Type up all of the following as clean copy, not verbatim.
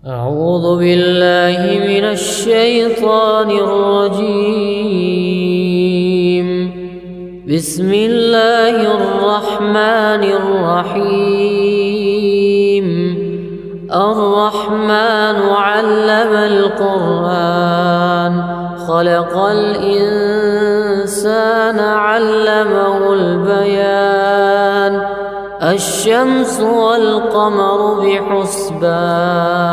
أعوذ بالله من الشيطان الرجيم. بسم الله الرحمن الرحيم. الرحمن علم القرآن خلق الإنسان علمه البيان. الشمس والقمر بحسبان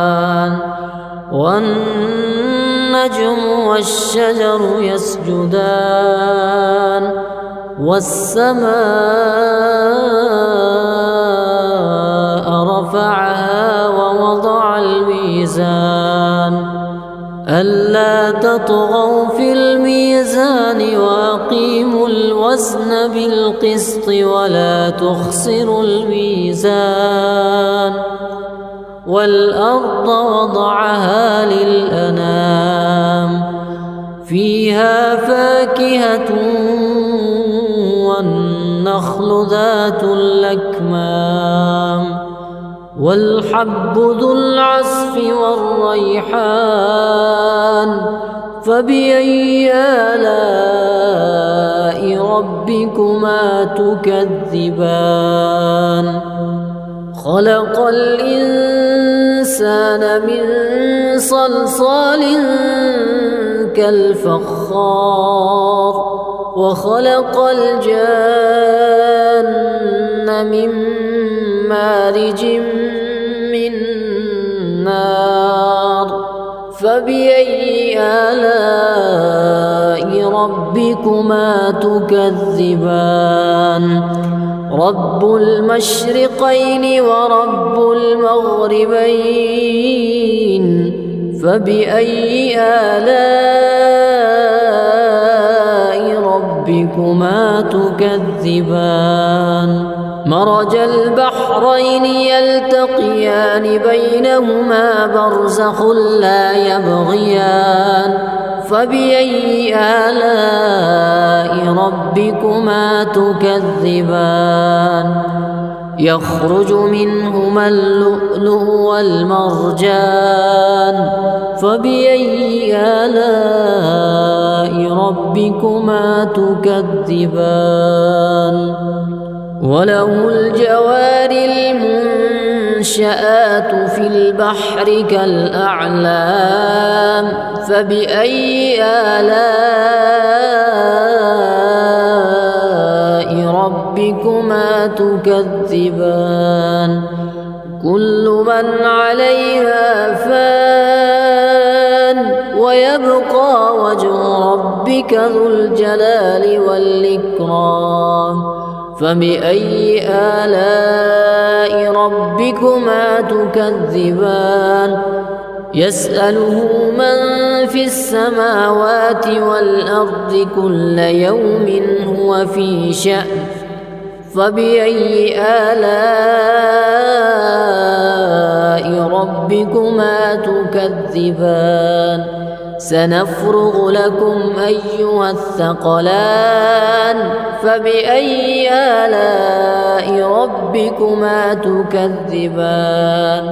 والنجم والشجر يسجدان والسماء رفعها ووضع الميزان ألا تطغوا في الميزان وأقيموا الوزن بالقسط ولا تخسروا الميزان. والأرض وضعها للأنام فيها فاكهة والنخل ذات الأكمام والحب ذو العصف والريحان. فبأي آلاء ربكما تكذبان؟ خلق الإنسان من صلصال كالفخار وخلق الجان من مارج من نار. فبأي آلاء ربكما تكذبان؟ رب المشرقين ورب المغربين. فبأي آلاء ربكما تكذبان؟ مرج البحرين يلتقيان بينهما برزخ لا يبغيان. فبأي آلاء ربكما تكذبان؟ يخرج منهما اللؤلؤ والمرجان. فبأي آلاء ربكما تكذبان؟ وله الجوار المنشآت في البحر كالأعلام. فبأي آلاء ربكما تكذبان؟ كل من عليها فان ويبقى وجه ربك ذو الجلال والإكرام. فبأي آلاء ربكما تكذبان؟ يسأله من في السماوات والأرض كل يوم هو في شأن. فبأي آلاء ربكما تكذبان؟ سنفرغ لكم أيها الثقلان. فبأي آلاء ربكما تكذبان؟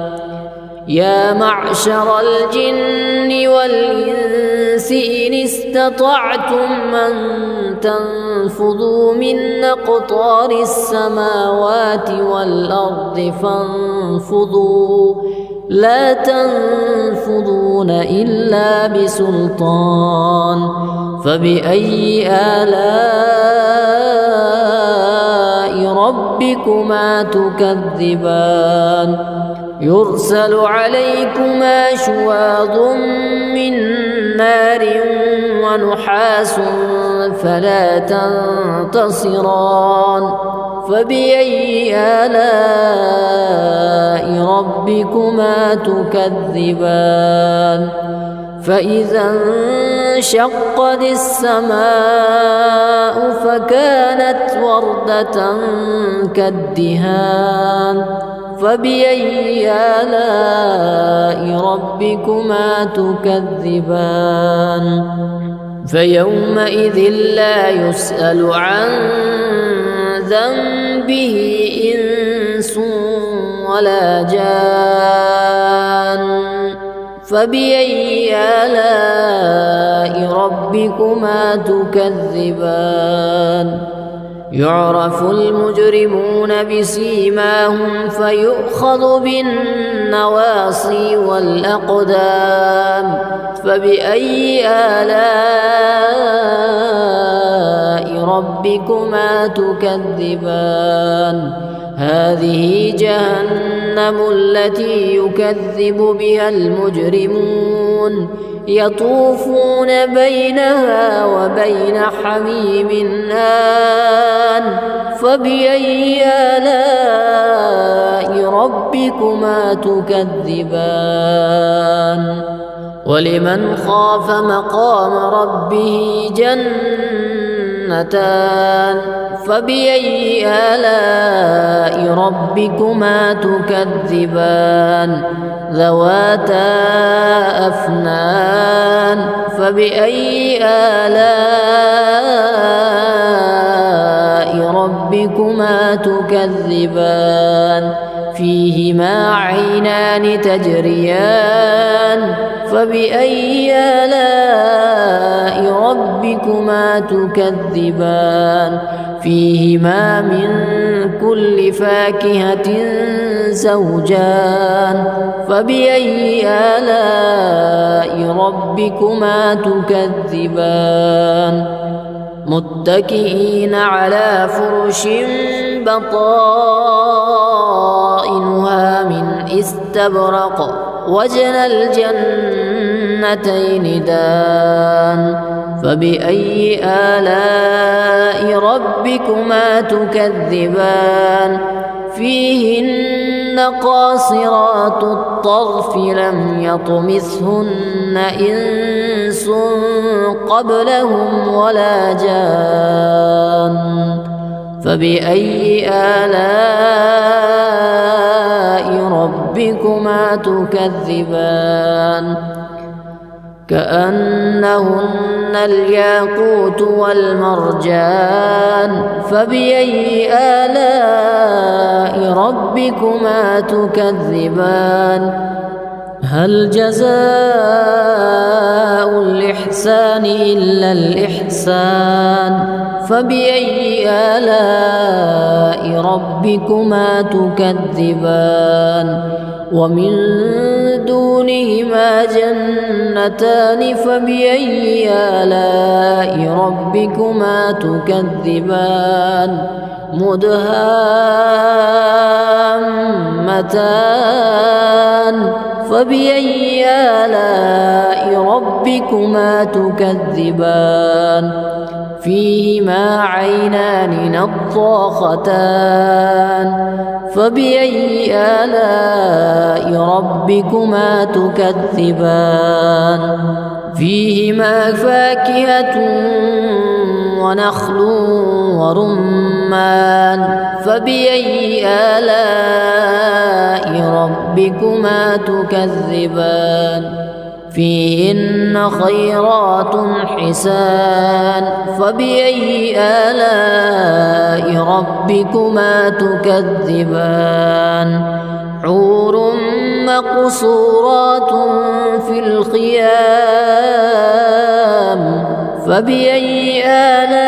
يا معشر الجن والإنس إن استطعتم أن تنفذوا من أقطار السماوات والأرض فانفذوا لا تنفذون إلا بسلطان. فبأي آلاء ربكما تكذبان؟ يرسل عليكما شواظ من نار ونحاس فلا تنتصران. فبأي آلاء ربكما تكذبان؟ فإذا انشقت السماء فكانت وردة كالدهان. فبأي آلاء ربكما تكذبان؟ فيومئذ لا يسأل عن ذنبه إنس ولا جان فبأي آلاء ربكما تكذبان يعرف المجرمون بسيماهم فيؤخذ بالنواصي والأقدام فبأي آلاء ربكما تكذبان هذه جهنم التي يكذب بها المجرمون يطوفون بينها وبين حميم آن فبأي آلاء ربكما تكذبان ولمن خاف مقام ربه جنتان فبأي آلاء ربكما تكذبان ذواتا أفنان فبأي آلاء ربكما تكذبان فيهما عينان تجريان فبأي آلاء ربكما تكذبان فيهما من كل فاكهة زوجان فبأي آلاء ربكما تكذبان متكئين على فرش بطائنها من استبرق وجنى الجنتين دان فبأي آلاء ربكما تكذبان فيهن قاصرات الطرف لم يطمثهن إنس قبلهم ولا جان فبأي آلاء ربكما تكذبان كأنهن الياقوت والمرجان فبأي آلاء ربكما تكذبان هل جزاء الإحسان إلا الإحسان فبأي آلاء ربكما تكذبان ومن دونهما جنتان فبأي آلاء ربكما تكذبان مدهامتان فبأي آلاء ربكما تكذبان فيهما عينان نضاختان فبأي آلاء ربكما تكذبان فيهما فاكهة ونخل ورمان فبأي آلاء ربكما تكذبان فيهن خيرات حسان فبأي آلاء ربكما تكذبان حور مقصورات في الخيام فبأي آلاء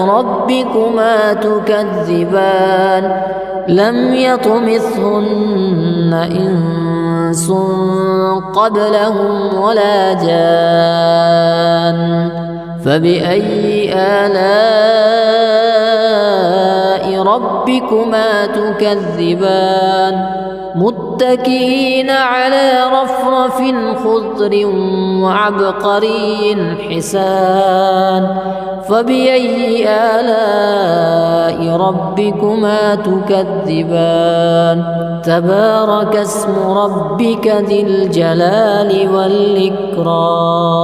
ربكما تكذبان لم يطمثهن إنس قبلهم ولا جان فبأي آلاء ربكما تكذبان متكئين على رفرف خضر وعبقري حسان فبأي آلاء ربكما تكذبان تبارك اسم ربك ذي الجلال والإكرام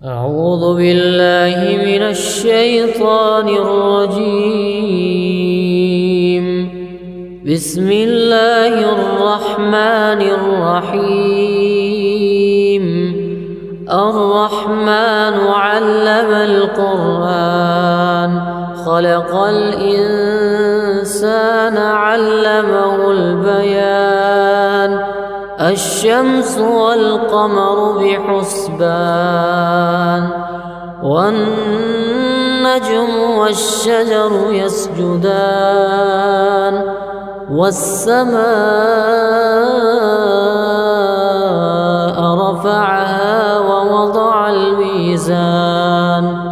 أعوذ بالله من الشيطان الرجيم بسم الله الرحمن الرحيم الرحمن علم القرآن خلق الإنسان الإنسان علمه البيان الشمس والقمر بحسبان والنجم والشجر يسجدان والسماء رفعها ووضع الميزان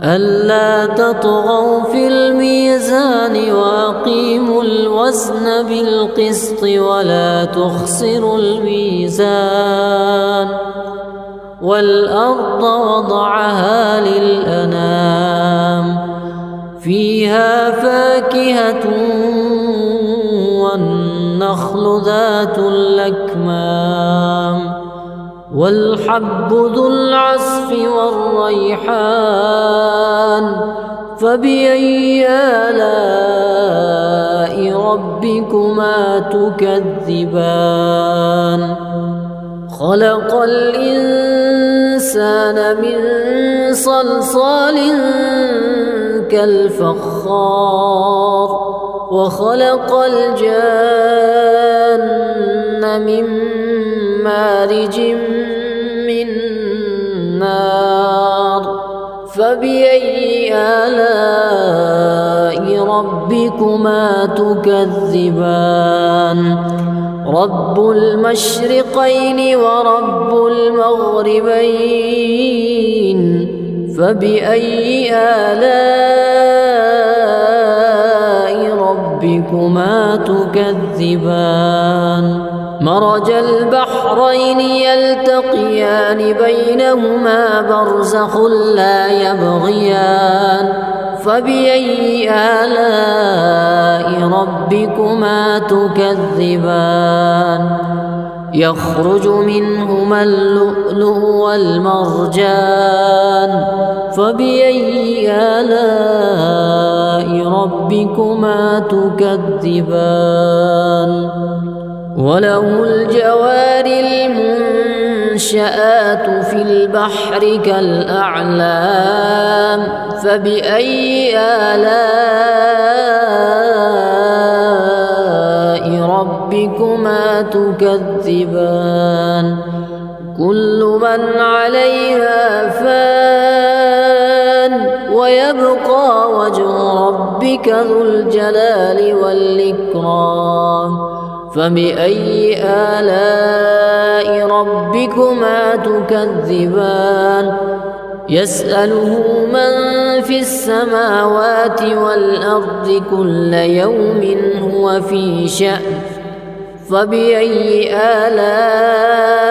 ألا تطغوا في الميزان وأقيموا الوزن بالقسط ولا تخسروا الميزان والأرض وضعها للأنام فيها فاكهة والنخل ذات الأكمام والحب ذو العصف والريحان فبأي آلاء ربكما تكذبان خلق الإنسان من صلصال كالفخار وخلق الجان من مارج من نار فبأي آلاء ربكما تكذبان رب المشرقين ورب المغربين فبأي آلاء ربكما تكذبان مرج البحرين يلتقيان بينهما برزخ لا يبغيان فبأي آلاء ربكما تكذبان يخرج منهما اللؤلؤ والمرجان فبأي آلاء ربكما تكذبان وله الجوار المنشآت في البحر كالأعلام فبأي آلاء ربكما تكذبان كل من عليها فان ويبقى وجه ربك ذو الجلال والإكرام فبأي آلاء ربكما تكذبان يسأله من في السماوات والأرض كل يوم هو في شأن فبأي آلاء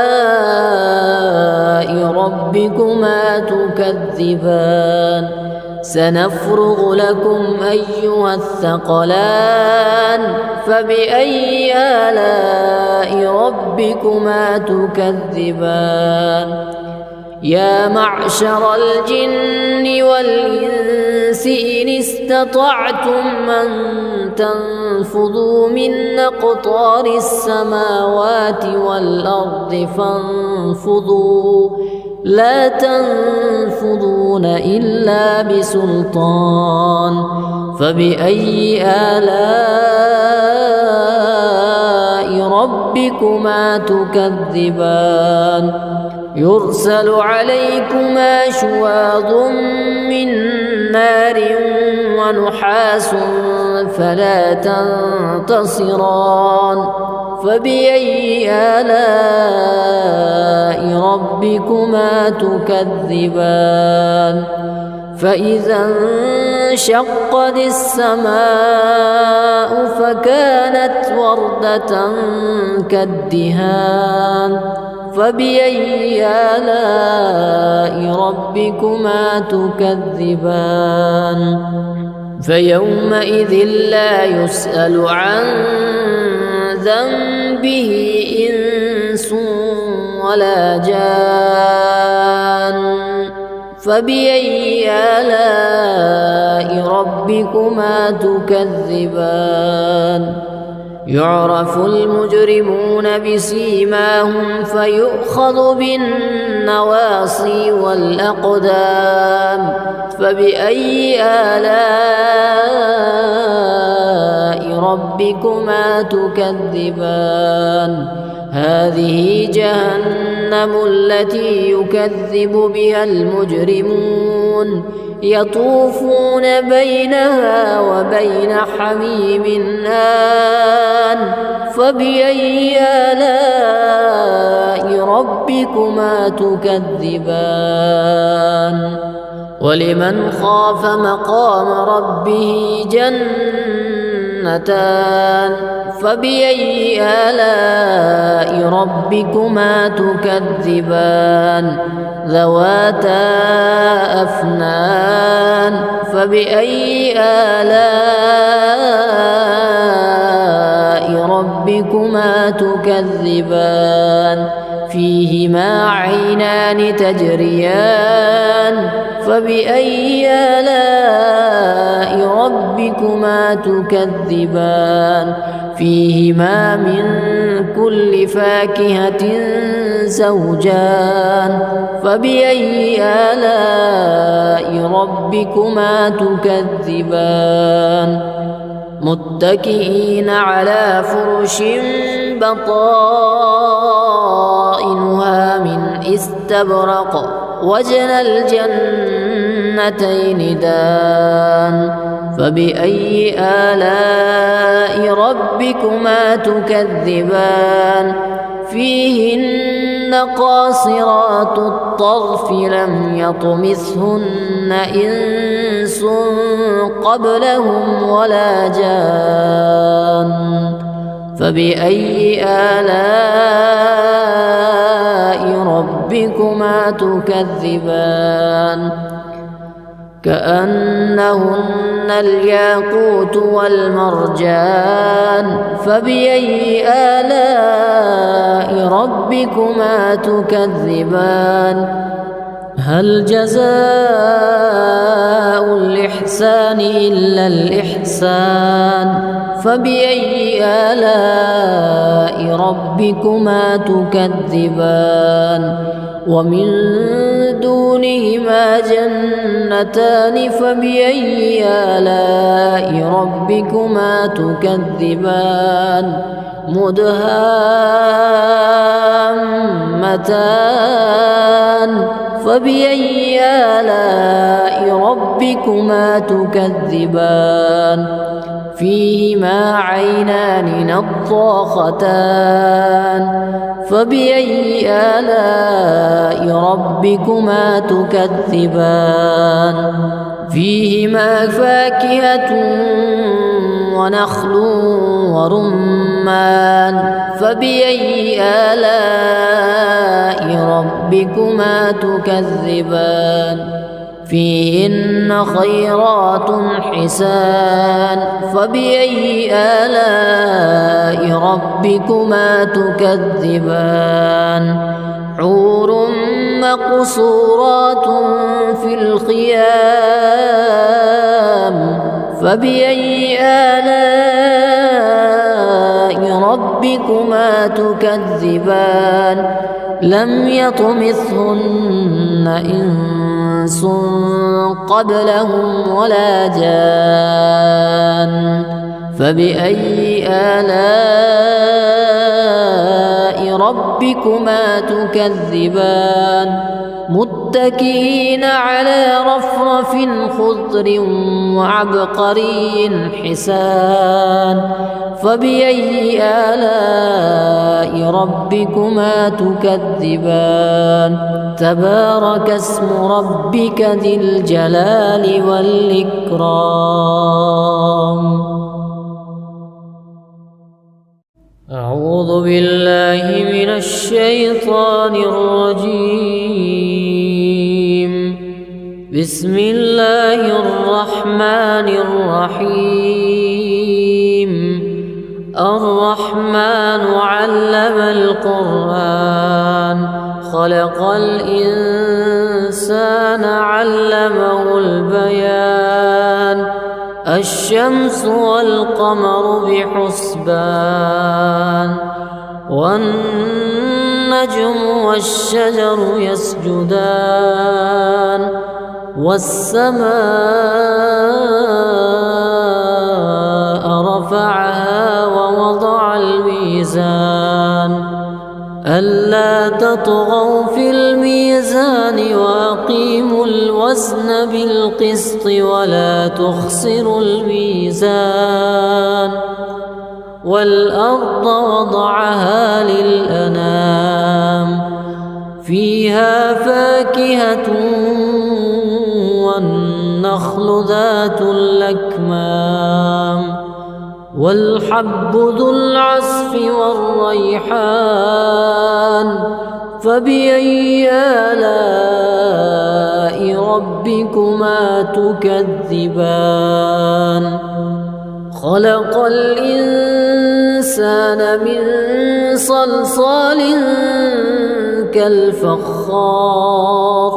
ربكما تكذبان سنفرغ لكم أيها الثقلان فبأي آلاء ربكما تكذبان يا معشر الجن والإنس إن استطعتم أن تنفذوا من أقطار السماوات والأرض فانفذوا لا تنفذون إلا بسلطان فبأي آلاء ربكما تكذبان يرسل عليكما شواظ من نار ونحاس فلا تنتصران فبأي آلاء ربكما تكذبان فإذا انشقت السماء فكانت وردة كالدهان فبأي آلاء ربكما تكذبان فيومئذ لا يسأل عن ذنبه إنس ولا جان فبأي آلاء ربكما تكذبان يعرف المجرمون بسيماهم فيؤخذ بالنواصي والأقدام فبأي آلاء ربكما تكذبان هذه جهنم التي يكذب بها المجرمون يطوفون بينها وبين حميم آن فبأي آلاء ربكما تكذبان ولمن خاف مقام ربه جنتان فبأي آلاء ربكما تكذبان ذواتا أفنان فبأي آلاء ربكما تكذبان فيهما عينان تجريان فبأي آلاء ربكما تكذبان فيهما من كل فاكهة زوجان فبأي آلاء ربكما تكذبان متكئين على فرش بطائنها من استبرق وجنى الجنتين دان فبأي آلاء ربكما تكذبان فيهن قاصرات الطرف لم يطمثهن إنس قبلهم ولا جان فبأي آلاء ربكما تكذبان كأنهن الياقوت والمرجان فبأي آلاء ربكما تكذبان هل جزاء الإحسان إلا الإحسان فبأي آلاء ربكما تكذبان ومن دونهما جنتان فبأي آلاء ربكما تكذبان مدهامتان فبأي آلاء ربكما تكذبان فيهما عينان نضاختان فبأي آلاء ربكما تكذبان فيهما فاكهة ونخل ورمان فبأي آلاء ربكما تكذبان فيهن خيرات حسان فبأي آلاء ربكما تكذبان حور مقصورات في الخيام فبأي آلاء ربكما تكذبان لم يطمثهن إنس قبلهم ولا جان فبأي آلاء ربكما تكذبان متكئين على رفرف خضر وعبقري حسان فبأي آلاء ربكما تكذبان تبارك اسم ربك ذي الجلال والإكرام أعوذ بالله من الشيطان الرجيم بسم الله الرحمن الرحيم الرحمن علم القرآن خلق الإنسان علمه البيان الشمس والقمر بحسبان والنجم والشجر يسجدان والسماء رفعها ووضع الميزان ألا تطغوا في الميزان وأقيموا الوزن بالقسط ولا تخسروا الميزان والأرض وضعها للأنام فيها فاكهة والنخل ذات الأكمام والحب ذو العصف والريحان فبأي آلاء ربكما تكذبان خلق الإنسان من صلصال كالفخار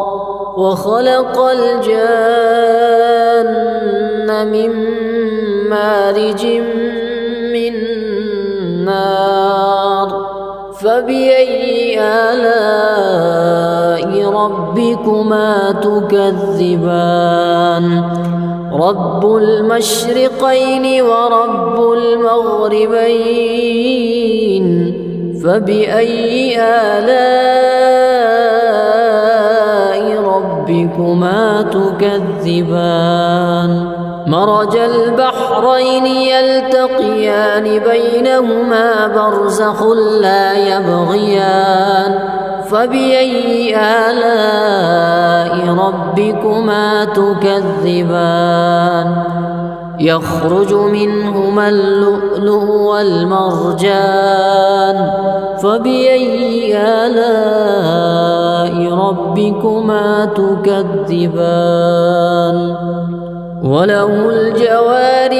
وخلق الجان من مارج من نار فبأي آلاء ربكما تكذبان رب المشرقين ورب المغربين فبأي آلاء ربكما تكذبان مرج البحرين يلتقيان بينهما برزخ لا يبغيان فبأي آلاء ربكما تكذبان يخرج منهما اللؤلؤ والمرجان فبأي آلاء ربكما تكذبان وله الجوار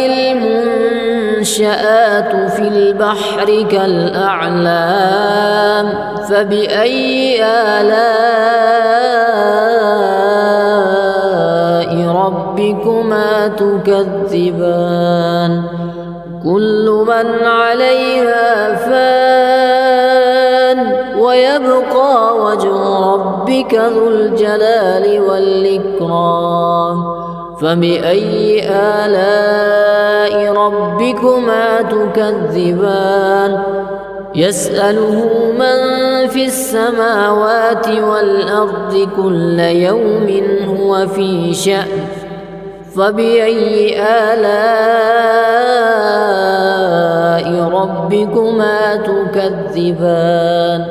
المنشآت في البحر كالأعلام فبأي آلاء ربكما تكذبان كل من عليها فان ويبقى وجه ربك ذو الجلال والإكرام فبأي آلاء ربكما تكذبان يسأله من في السماوات والأرض كل يوم هو في شأن فبأي آلاء ربكما تكذبان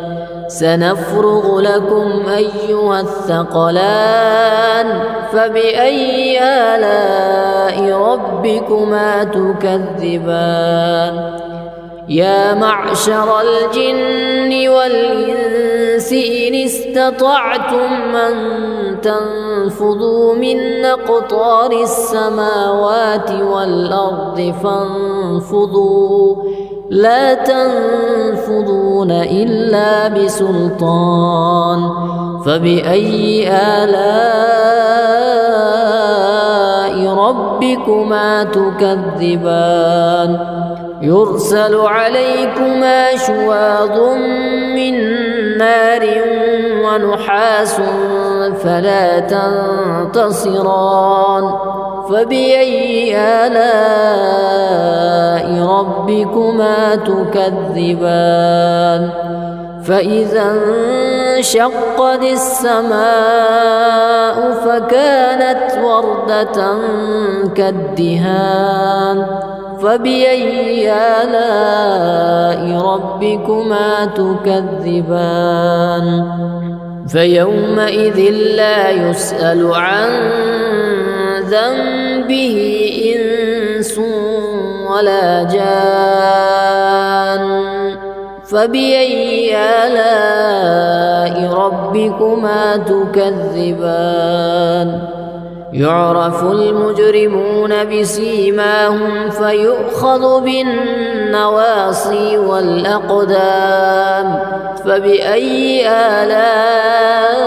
سنفرغ لكم أيها الثقلان فبأي آلاء ربكما تكذبان يا معشر الجن والإنس إن استطعتم أن تنفذوا من أقطار السماوات والأرض فانفذوا لا تنفذون إلا بسلطان فبأي آلاء ربكما تكذبان يرسل عليكما شواظ من نار ونحاس فلا تنتصران فبأي آلاء ربكما تكذبان فإذا انشقت السماء فكانت وردة كالدهان فبأي آلاء ربكما تكذبان فيومئذ لا يسأل عن ذنبه إنس ولا جان فبأي آلاء ربكما تكذبان يعرف المجرمون بسيماهم فيؤخذ بالنواصي والأقدام فبأي آلاء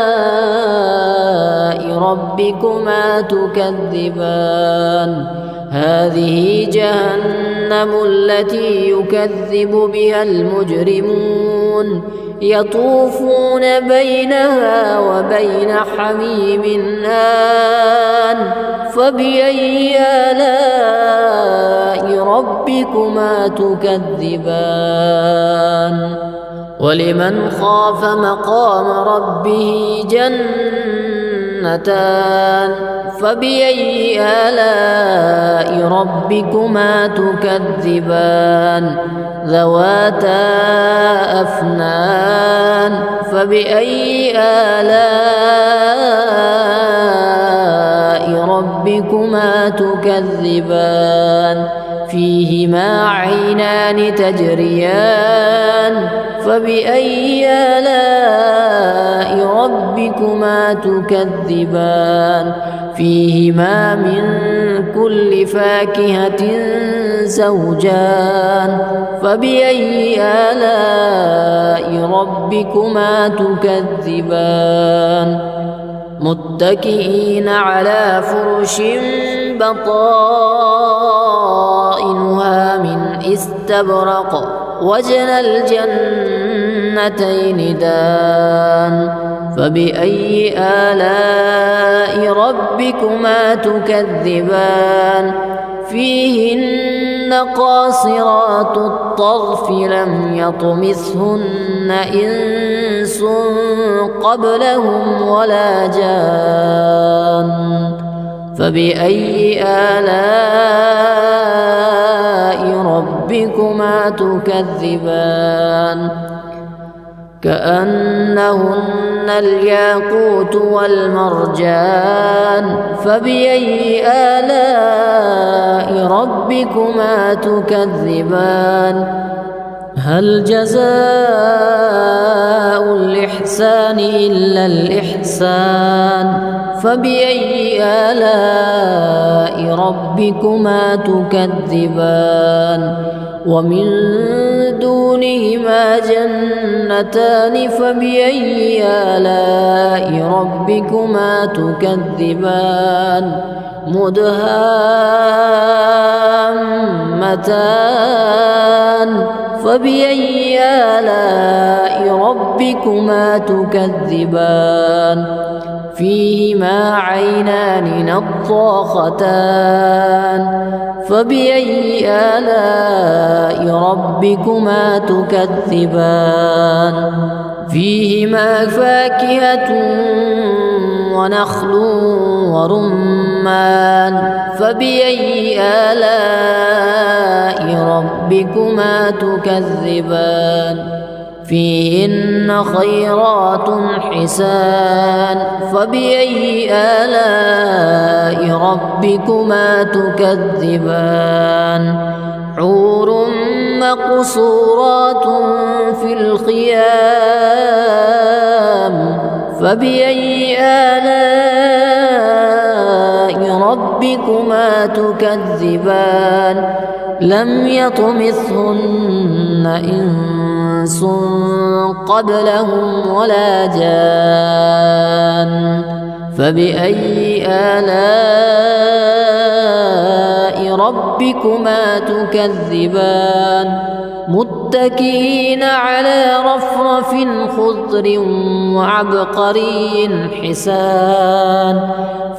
ربكما تكذبان هذه جهنم التي يكذب بها المجرمون يطوفون بينها وبين حميم آن فبأي آلاء ربكما تكذبان ولمن خاف مقام ربه جنتان فبأي آلاء ربكما تكذبان ذواتا أفنان فبأي آلاء ربكما تكذبان فيهما عينان تجريان فبأي آلاء ربكما تكذبان فيهما من كل فاكهة زوجان فبأي آلاء ربكما تكذبان متكئين على فرش بطائنها من استبرق وجنى الجنتين دان فبأي آلاء ربكما تكذبان فيهن قاصرات الطرف لم يطمثهن إنس قبلهم ولا جان فبأي آلاء ربكما تكذبان كأنهن الياقوت والمرجان فبأي آلاء ربكما تكذبان هل جزاء الإحسان إلا الإحسان فبأي آلاء ربكما تكذبان ومن دونهما جنتان فبأي آلاء ربكما تكذبان مدهامتان فبأي آلاء ربكما تكذبان فيهما عينان نضاختان فبأي آلاء ربكما تكذبان فيهما فاكهة ونخل ورمان فبأي آلاء ربكما تكذبان فيهن خيرات حسان فبأي آلاء ربكما تكذبان حور مقصورات في الخيام فبأي آلاء ربكما تكذبان لم يطمثهن إنس قبلهم ولا جان فبأي آلاء ربكما تكذبان متكئين على رفرف خضر وعبقري حسان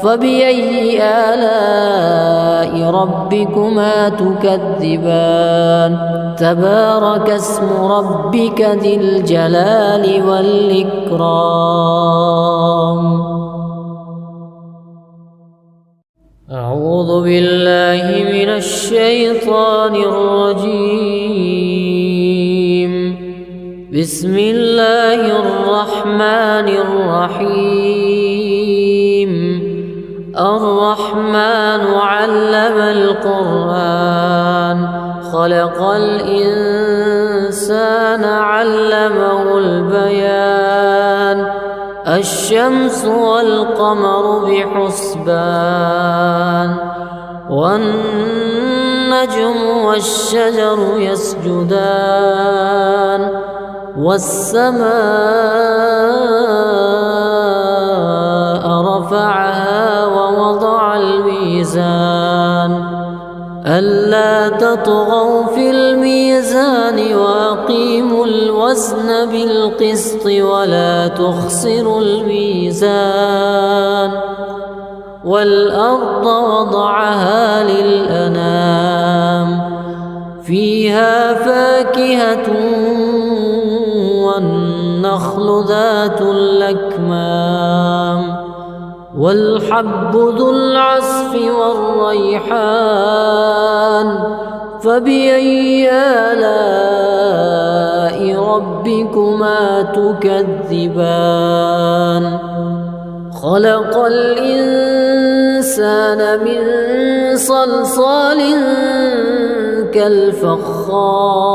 فبأي آلاء ربكما تكذبان تبارك اسم ربك ذي الجلال والإكرام أعوذ بالله من الشيطان الرجيم بسم الله الرحمن الرحيم الرحمن علم القرآن خلق الإنسان علمه البيان الشمس والقمر بحسبان والنجم والشجر يسجدان والسماء رفعها ووضع الميزان ألا تطغوا في الميزان وأقيموا الوزن بالقسط ولا تخسروا الميزان والأرض وضعها للأنام فيها فاكهة والنخل ذات الأكمام والحب ذو العصف والريحان فبأي آلاء ربكما تكذبان خلق الإنسان من صلصال كالفخار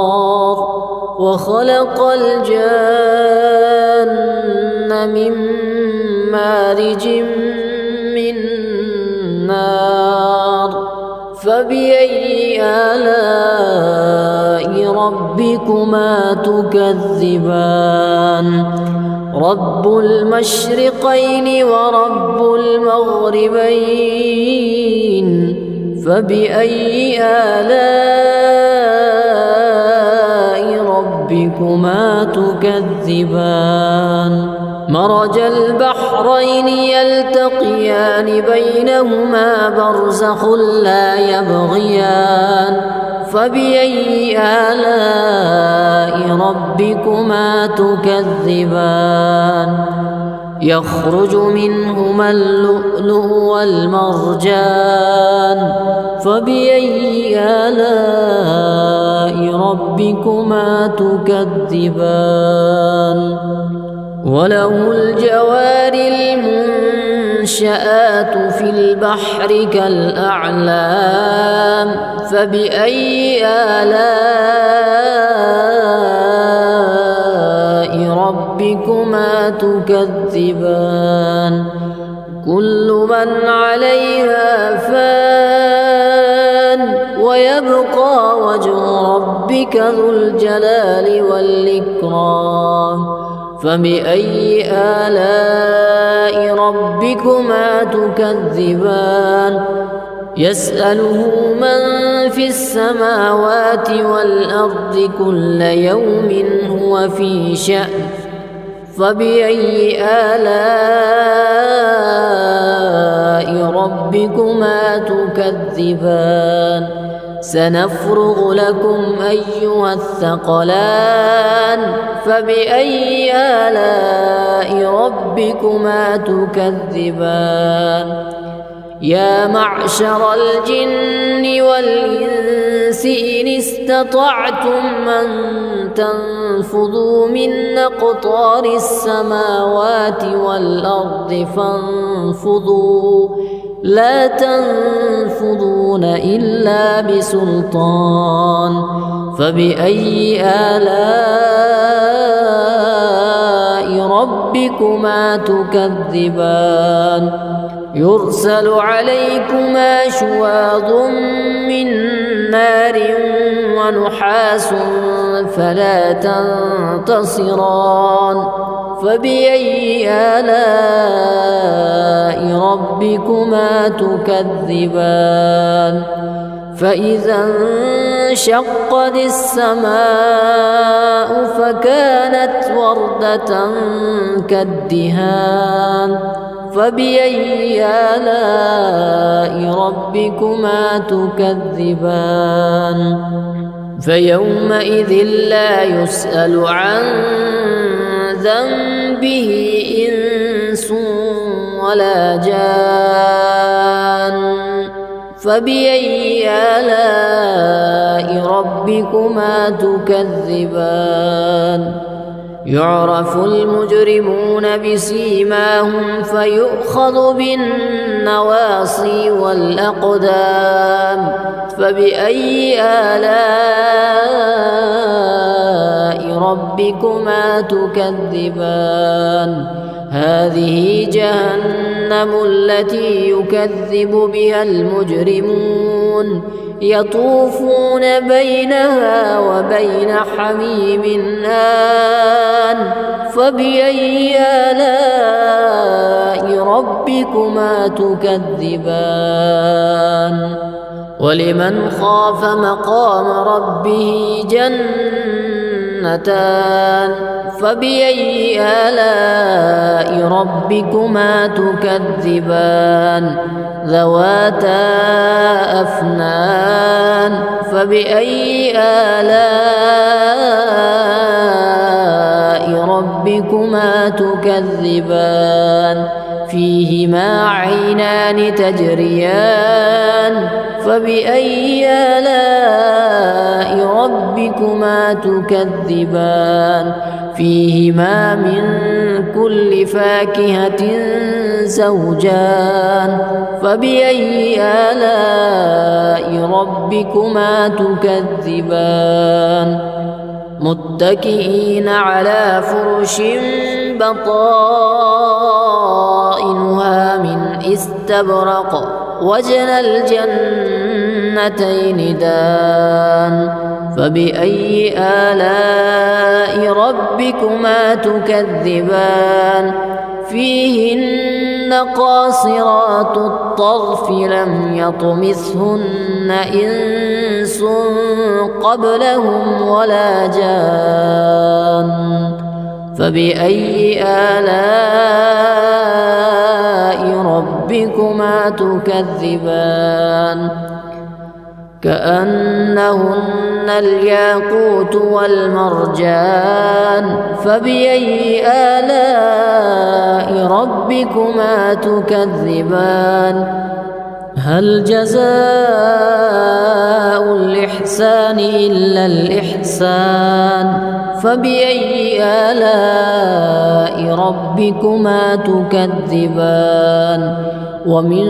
وخلق الجان من مارج من نار فبأي آلاء ربكما تكذبان رب المشرقين ورب المغربين فبأي آلاء ربكما تكذبان مرج البحرين يلتقيان بينهما برزخ لا يبغيان فبأي آلاء ربكما تكذبان يخرج منهما اللؤلؤ والمرجان فبأي آلاء ربكما تكذبان وله الجوار المنشآت في البحر كالأعلام فبأي آلاء ربكما تكذبان كل من عليها فان ويبقى وجه ربك ذو الجلال والإكرام فبأي آلاء ربكما تكذبان يسأله من في السماوات والأرض كل يوم هو في شأن فبأي آلاء ربكما تكذبان سنفرغ لكم أيها الثقلان فبأي آلاء ربكما تكذبان يا معشر الجن والإنس إن استطعتم أن تنفذوا من أقطار السماوات والأرض فانفذوا لا تنفذون إلا بسلطان فبأي آلاء ربكما تكذبان يرسل عليكما شواظ من نار ونحاس فلا تنتصران فبأي آلاء ربكما تكذبان فإذا انشقت السماء فكانت وردة كالدهان فبأي آلاء ربكما تكذبان فيومئذ لا يسأل عن ذنبه إنس ولا جان فبأي آلاء ربكما تكذبان يعرف المجرمون بسيماهم فيؤخذ بالنواصي والأقدام فبأي آلاء ربكما تكذبان هذه جهنم التي يكذب بها المجرمون يطوفون بينها وبين حميم آن فبأي آلاء ربكما تكذبان ولمن خاف مقام ربه جنتان فبأي آلاء ربكما تكذبان ذواتا أفنان فبأي آلاء ربكما تكذبان فيهما عينان تجريان فبأي آلاء ربكما تكذبان فيهما من كل فاكهة زوجان فبأي آلاء ربكما تكذبان متكئين على فرش بطائنها من استبرق وجنى الجنتين دان فبأي آلاء ربكما تكذبان فيهن قاصرات الطرف لم يطمثهن إنس قبلهم ولا جان فبأي آلاء ربكما تكذبان كأنهن الياقوت والمرجان فبأي آلاء ربكما تكذبان هل جزاء الإحسان إلا الإحسان فبأي آلاء ربكما تكذبان ومن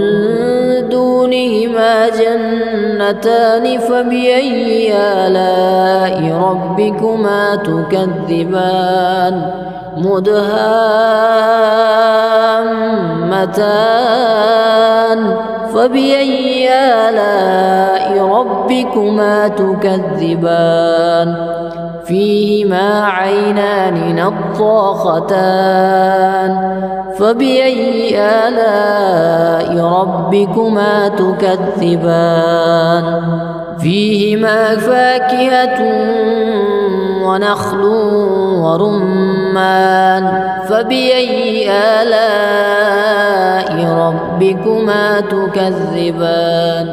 دونهما جنتان فبأي آلاء ربكما تكذبان مدهامتان فبأي آلاء ربكما تكذبان فيهما عينان نضاختان فبأي آلاء ربكما تكذبان فيهما فاكهة ونخل ورمان فبأي آلاء ربكما تكذبان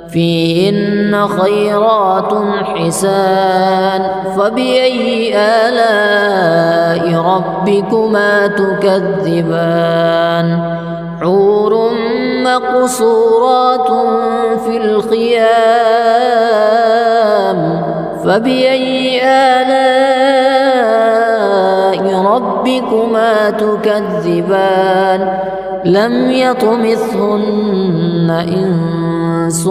فيهن خيرات حسان فبأي آلاء ربكما تكذبان حور مقصورات في الخيام فبأي آلاء ربكما تكذبان لم يطمثهن إنس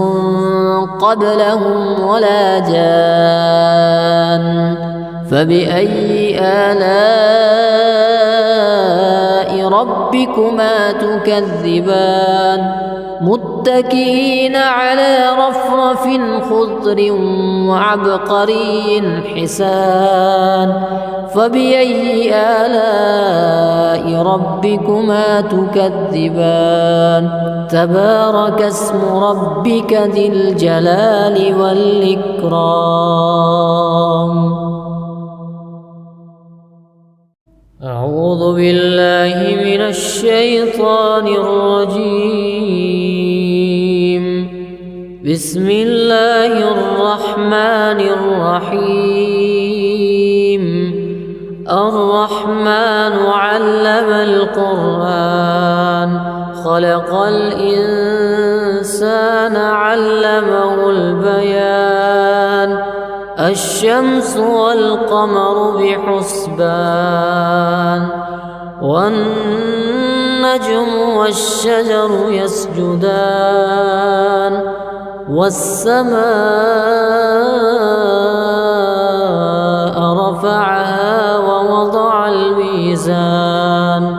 قبلهم ولا جان فبأي آلاء ربكما تكذبان متكئين على رفرف خضر وعبقري حسان فبأي آلاء ربكما تكذبان تبارك اسم ربك ذي الجلال والإكرام أعوذ بالله من الشيطان الرجيم بسم الله الرحمن الرحيم الرحمن علم القرآن خلق الإنسان علمه البيان الشمس والقمر بحسبان والنجم والشجر يسجدان والسماء رفعها ووضع الميزان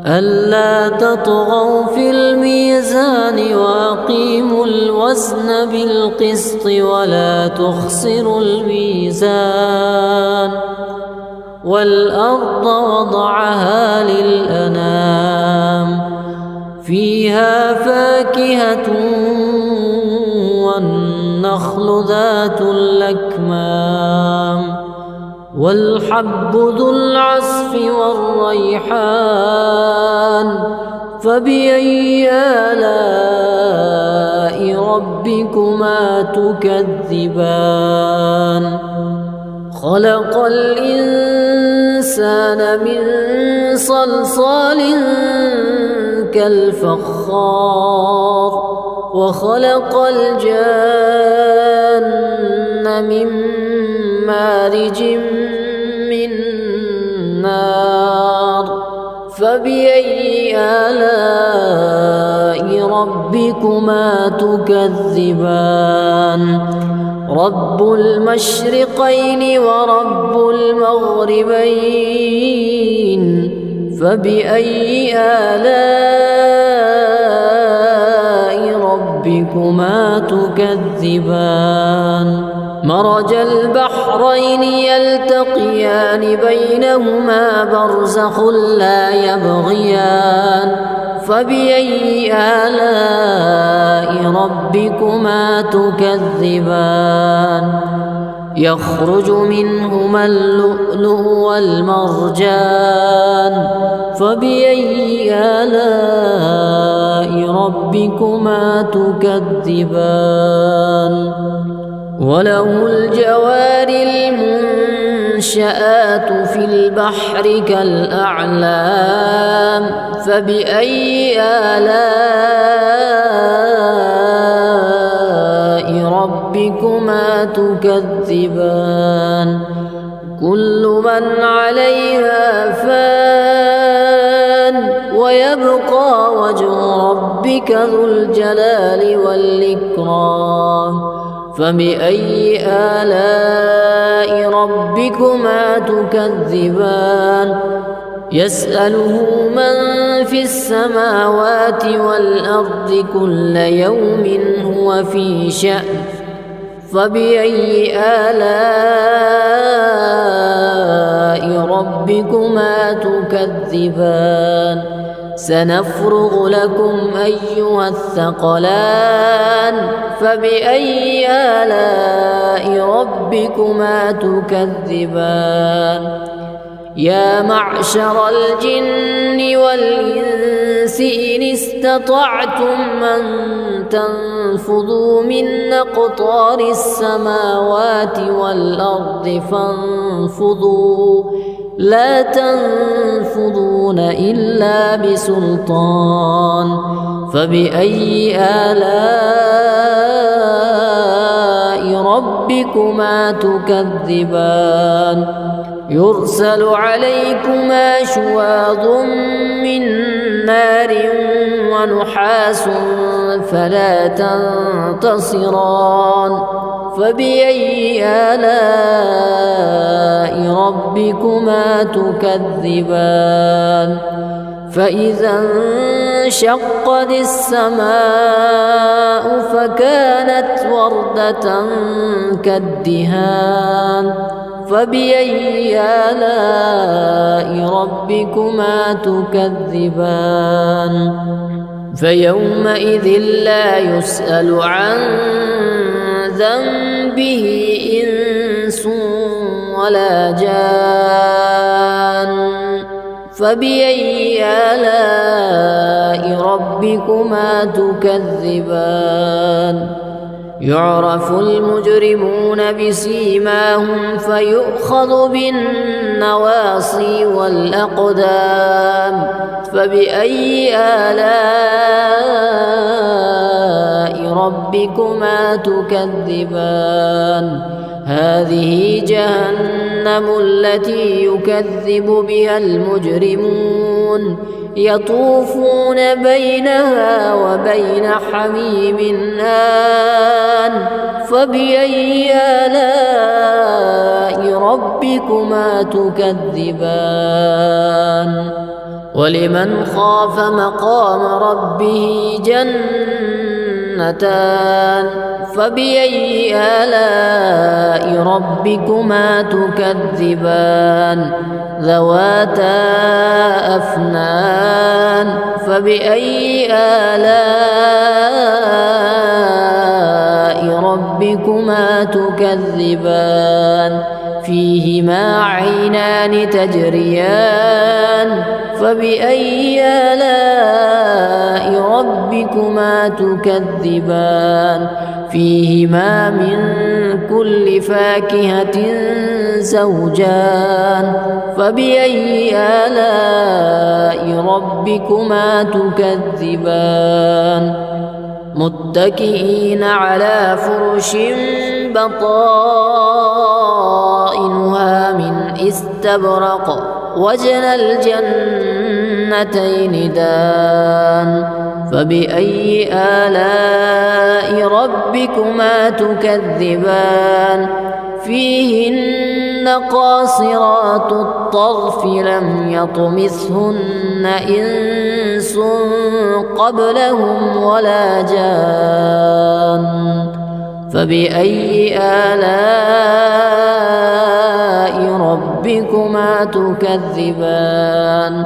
ألا تطغوا في الميزان وأقيموا الوزن بالقسط ولا تخسروا الميزان والأرض وضعها للأنام فيها فاكهة والنخل ذات الأكمام والحب ذو العصف والريحان فبأي آلاء ربكما تكذبان خلق الإنسان من صلصال كالفخار وخلق الجان من مارج من نار فبأي آلاء ربكما تكذبان رب المشرقين ورب المغربين فبأي آلاء ربكما تكذبان مرج البحرين يلتقيان بينهما برزخ لا يبغيان فبأي آلاء ربكما تكذبان يخرج منهما اللؤلؤ والمرجان فبأي آلاء ربكما تكذبان وله الجوار المنشآت في البحر كالأعلام فبأي آلاء ربكما تكذبان كل من عليها فان ويبقى وجه ربك ذو الجلال والإكرام فبأي آلاء ربكما تكذبان يسأله من في السماوات والأرض كل يوم هو في شأن فبأي آلاء ربكما تكذبان سنفرغ لكم أيها الثقلان فبأي آلاء ربكما تكذبان يا معشر الجن والإنس إن استطعتم أن تنفذوا من أقطار السماوات والأرض فانفذوا لا تنفذون إلا بسلطان فبأي آلاء ربكما تكذبان يرسل عليكما شواظ من نار ونحاس فلا تنتصران فبأي آلاء ربكما تكذبان فإذا انشقت السماء فكانت وردة كالدهان فبأي آلاء ربكما تكذبان فيومئذ لا يسأل عن ذنبه إنس ولا جان فبأي آلاء ربكما تكذبان يعرف المجرمون بسيماهم فيؤخذ بالنواصي والأقدام فبأي آلاء ربكما تكذبان هذه جهنم التي يكذب بها المجرمون يطوفون بينها وبين حميم آن فبأي آلاء ربكما تكذبان ولمن خاف مقام ربه جنتان فبأي آلاء ربكما تكذبان ذواتا أفنان فبأي آلاء ربكما ربكما تكذبان فيهما عينان تجريان فبأي آلاء ربكما تكذبان فيهما من كل فاكهة زوجان فبأي آلاء ربكما تكذبان متكئين على فرش بطائنها من استبرق وجنى الجنتين دان فبأي آلاء ربكما تكذبان فيهن قاصرات الطرف لم يطمثهن إنس قبلهم ولا جان فبأي آلاء ربكما تكذبان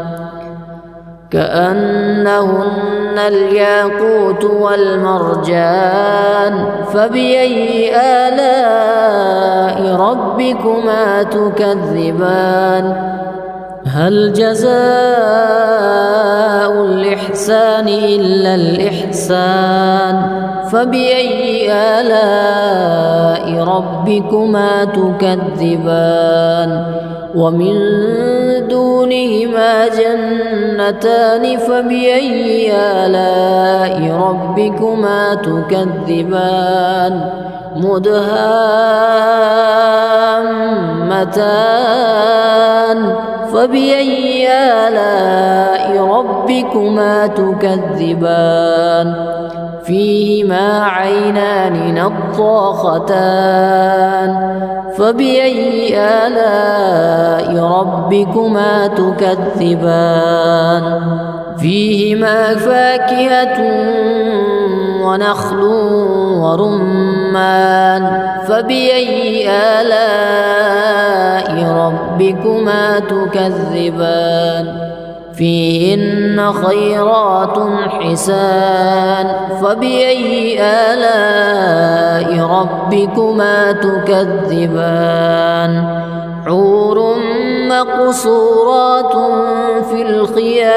كأنهن الياقوت والمرجان فبأي آلاء ربكما تكذبان هل جزاء الإحسان إلا الإحسان فبأي آلاء ربكما تكذبان ومن دونهما جنتان فبأي آلاء ربكما تكذبان مدهامتان فبأي آلاء ربكما تكذبان فيهما عينان نضاختان فبأي آلاء ربكما تكذبان فيهما فاكهة ونخل ورمان فبأي آلاء ربكما تكذبان فيهن خيرات حسان فبأي آلاء ربكما تكذبان حور مقصورات في الخيام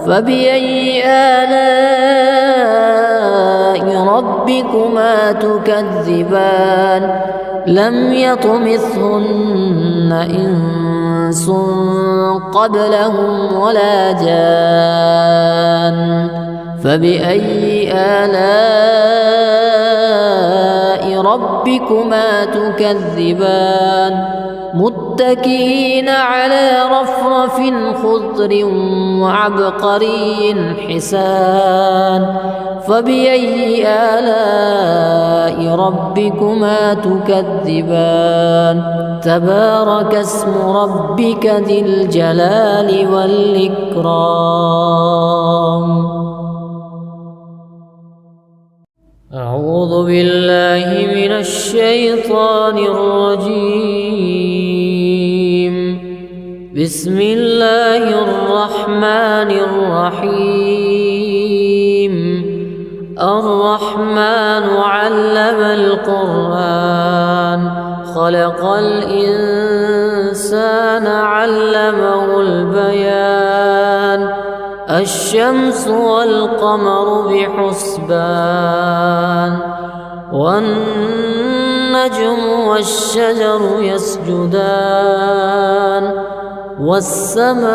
فبأي آلاء ربكما تكذبان لم يطمثهن إنس قبلهم ولا جان فبأي آلاء ربكما تكذبان متكئين على رفرف خضر وعبقري حسان فبأي آلاء ربكما تكذبان تبارك اسم ربك ذي الجلال والإكرام أعوذ بالله من الشيطان الرجيم بسم الله الرحمن الرحيم الرحمن علم القرآن خلق الإنسان علمه البيان الشمس والقمر بحسبان والنجم والشجر يسجدان والسماء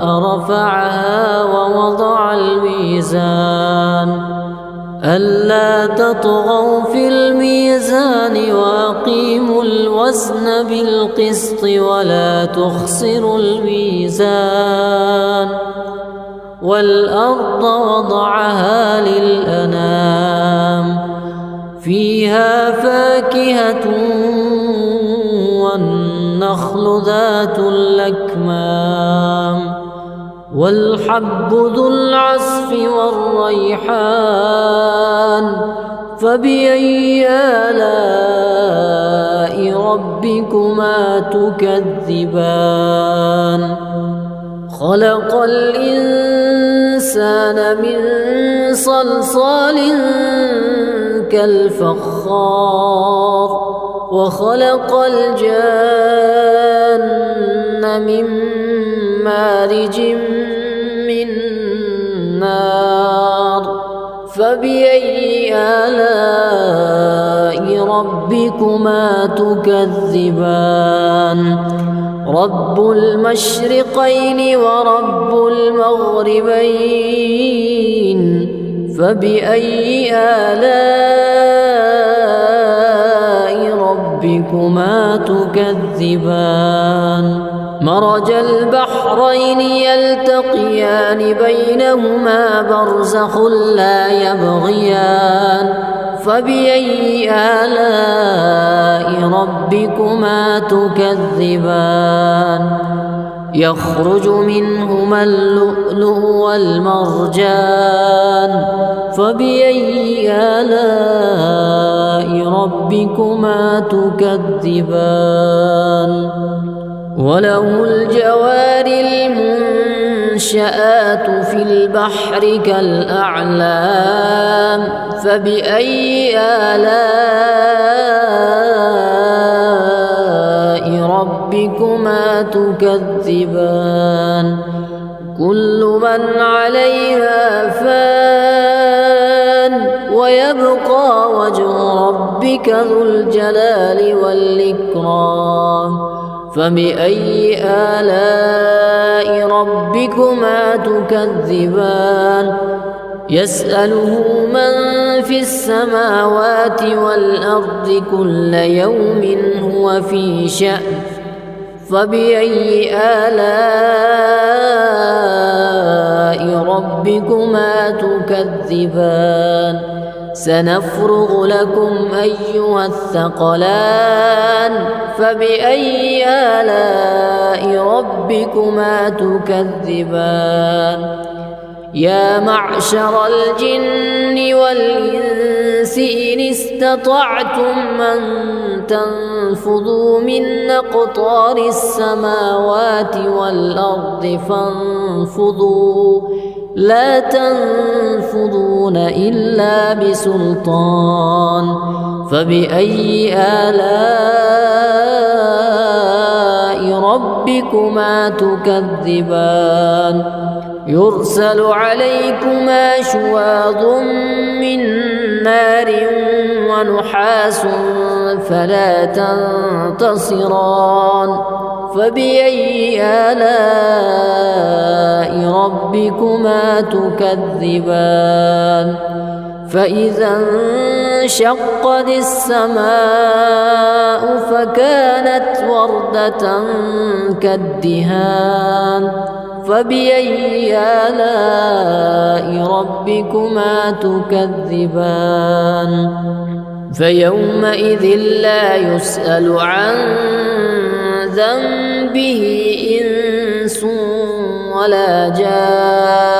رفعها ووضع الميزان ألا تطغوا في الميزان وأقيموا الوزن بالقسط ولا تخسروا الميزان والأرض وضعها للأنام فيها فاكهة والنخل ذات الأكمام والحب ذو العصف والريحان فبأي آلاء ربكما تكذبان خلق الإنسان الإنسان من صلصال كالفخار وخلق الجن من مارج من نار فبأي آلاء ربكما تكذبان رب المشرقين ورب المغربين فبأي آلاء ربكما تكذبان مرج البحرين يلتقيان بينهما برزخ لا يبغيان فبأي آلاء ربكما تكذبان يخرج منهما اللؤلؤ والمرجان فبأي آلاء ربكما تكذبان وله الجوار المنشآت في البحر كالأعلام فبأي آلاء ربكما تكذبان كل من عليها فان ويبقى وجه ربك ذو الجلال والإكرام فبأي آلاء ربكما تكذبان يسأله من في السماوات والأرض كل يوم هو في شأن فبأي آلاء ربكما تكذبان سنفرغ لكم أيها الثقلان فبأي آلاء ربكما تكذبان يا معشر الجن والإنس إن استطعتم أن تنفذوا من أقطار السماوات والأرض فانفذوا لا تنفذون إلا بسلطان فبأي آلاء ربكما تكذبان يرسل عليكما شواظ من نار ونحاس فلا تنتصران فبأي آلاء ربكما تكذبان فإذا انشقت السماء فكانت وردة كالدهان فبأي آلاء ربكما تكذبان فيومئذ لا يسأل عن ذنبه إنس ولا جان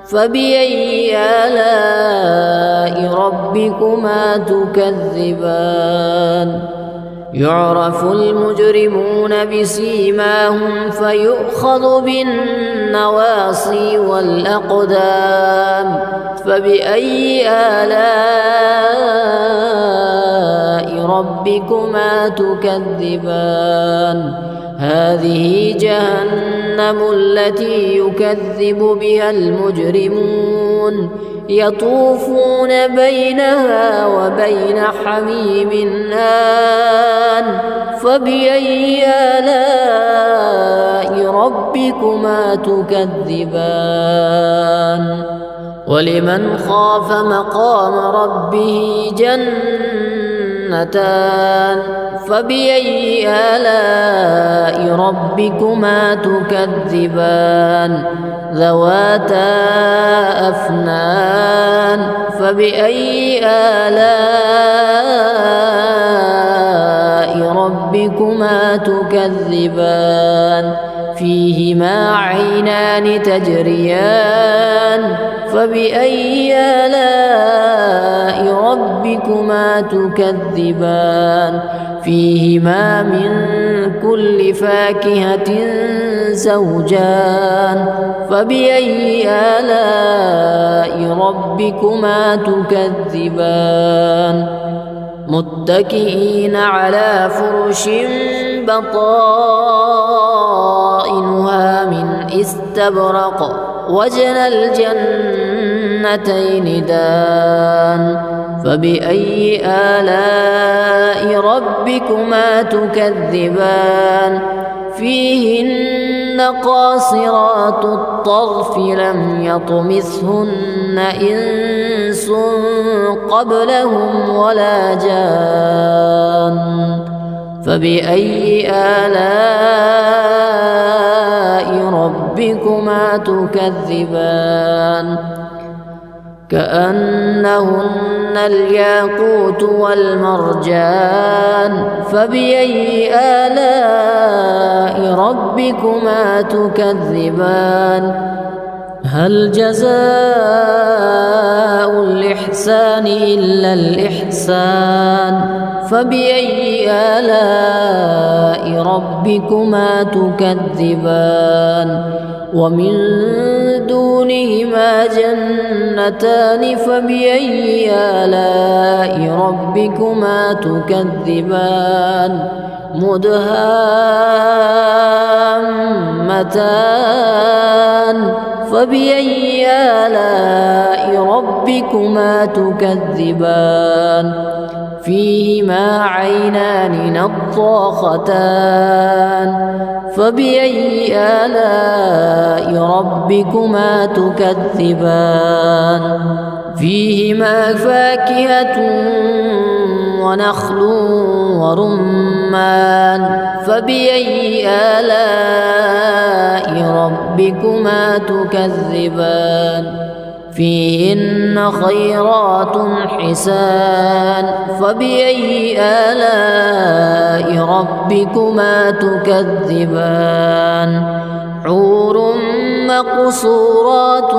فبأي آلاء ربكما تكذبان يعرف المجرمون بسيماهم فيؤخذ بالنواصي والأقدام فبأي آلاء ربكما تكذبان هذه جهنم التي يكذب بها المجرمون يطوفون بينها وبين حميم آن فبأي آلاء ربكما تكذبان ولمن خاف مقام ربه جنتان فبأي آلاء ربكما تكذبان ذواتا أفنان فبأي آلاء ربكما تكذبان فيهما عينان تجريان فبأي آلاء ربكما تكذبان فيهما من كل فاكهة زوجان فبأي آلاء ربكما تكذبان متكئين على فرش بطائنها من استبرق وجنى الجنتين دان فبأي آلاء ربكما تكذبان فيهن قاصرات الطرف لم يطمثهن إنس قبلهم ولا جان فبأي آلاء ربكما تكذبان كأنهن الياقوت والمرجان فبأي آلاء ربكما تكذبان هل جزاء الإحسان إلا الإحسان فبأي آلاء ربكما تكذبان ومن دونهما جنتان فبأي آلاء ربكما تكذبان مدهامتان فبأي آلاء ربكما تكذبان فيهما عينان نضاختان فبأي آلاء ربكما تكذبان فيهما فاكهة ونخل ورمان فبأي آلاء ربكما تكذبان فيهن خيرات حسان فبأي آلاء ربكما تكذبان حور مقصورات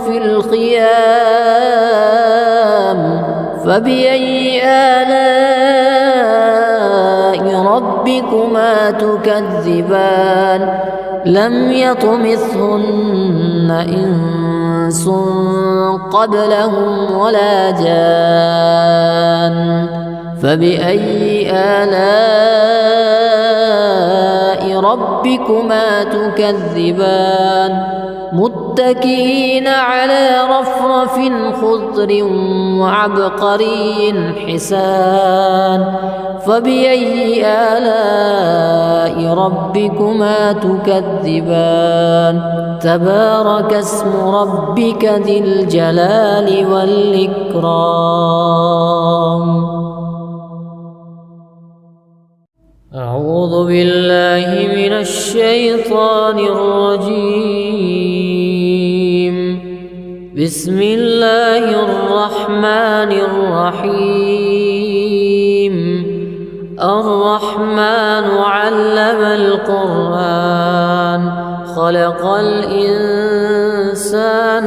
في الخيام فبأي آلاء ربكما تكذبان لم يطمثهن إنس قبلهم ولا جان فبأي آلاء ربكما تكذبان متكئين على رفرف خضر وعبقري حسان فبأي آلاء ربكما تكذبان تبارك اسم ربك ذي الجلال والإكرام أعوذ بالله من الشيطان الرجيم بسم الله الرحمن الرحيم الرحمن علم القرآن خلق الإنسان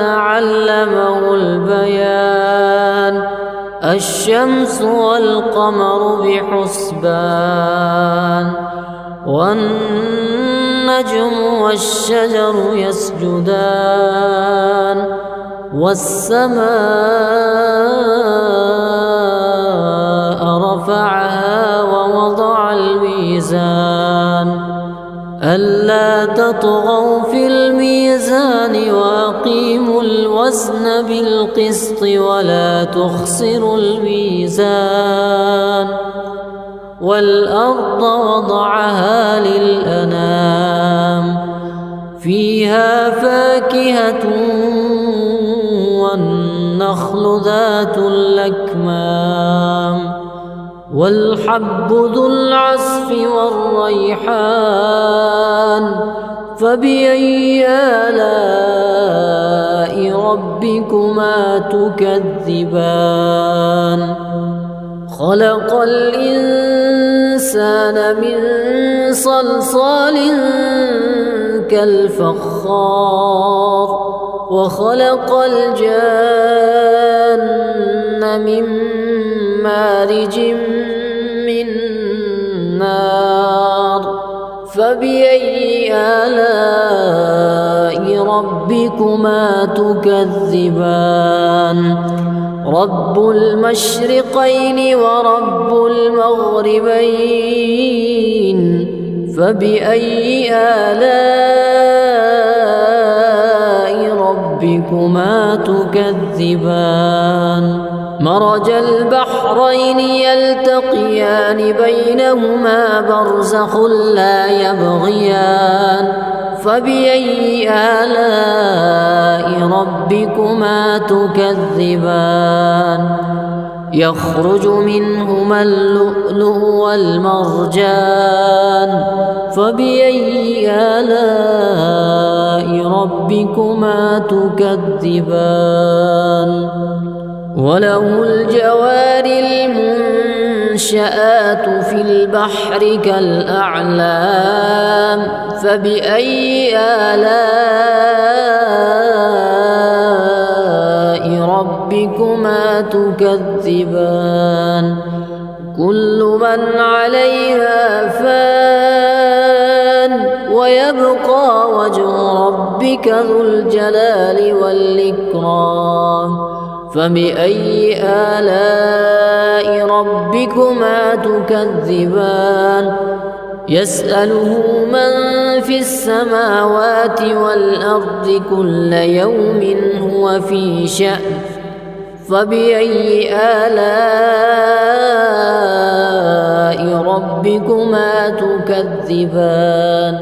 علمه البيان الشمس والقمر بحسبان والنجم والشجر يسجدان والسماء رفعها ووضع الميزان ألا تطغوا في الميزان وأقيموا الوزن بالقسط ولا تخسروا الميزان والأرض وضعها للأنام فيها فاكهة والنخل ذات الأكمام والحب ذو العصف والريحان فبأي آلاء ربكما تكذبان خلق الإنسان من صلصال كالفخار وخلق الجان من مارج من فبأي آلاء ربكما تكذبان رب المشرقين ورب المغربين فبأي آلاء ربكما تكذبان مرج البحرين يلتقيان بينهما برزخ لا يبغيان فبأي آلاء ربكما تكذبان يخرج منهما اللؤلؤ والمرجان فبأي آلاء ربكما تكذبان وله الجوار المنشآت في البحر كالأعلام فبأي آلاء ربكما تكذبان كل من عليها فان ويبقى وجه ربك ذو الجلال والإكرام فبأي آلاء ربكما تكذبان يسأله من في السماوات والأرض كل يوم هو في شأن فبأي آلاء ربكما تكذبان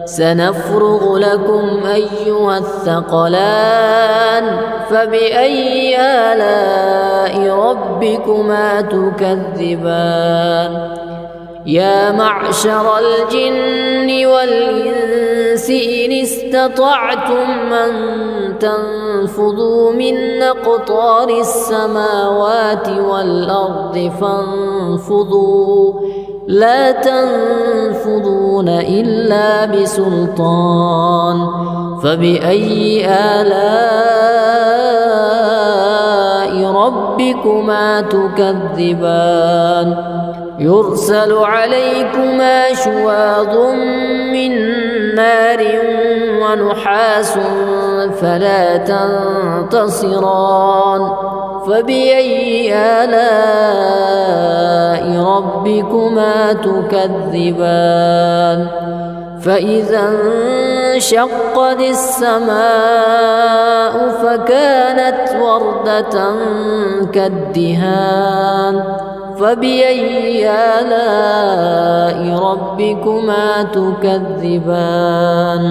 سنفرغ لكم أيها الثقلان فبأي آلاء ربكما تكذبان يا معشر الجن والإنس إن استطعتم أن تنفذوا من أقطار السماوات والأرض فانفذوا لا تنفذون إلا بسلطان فبأي آلاء ربكما تكذبان يرسل عليكما شواظ من نار ونحاس فلا تنتصران فبأي آلاء ربكما تكذبان فإذا انشقت السماء فكانت وردة كالدهان فبأي آلاء ربكما تكذبان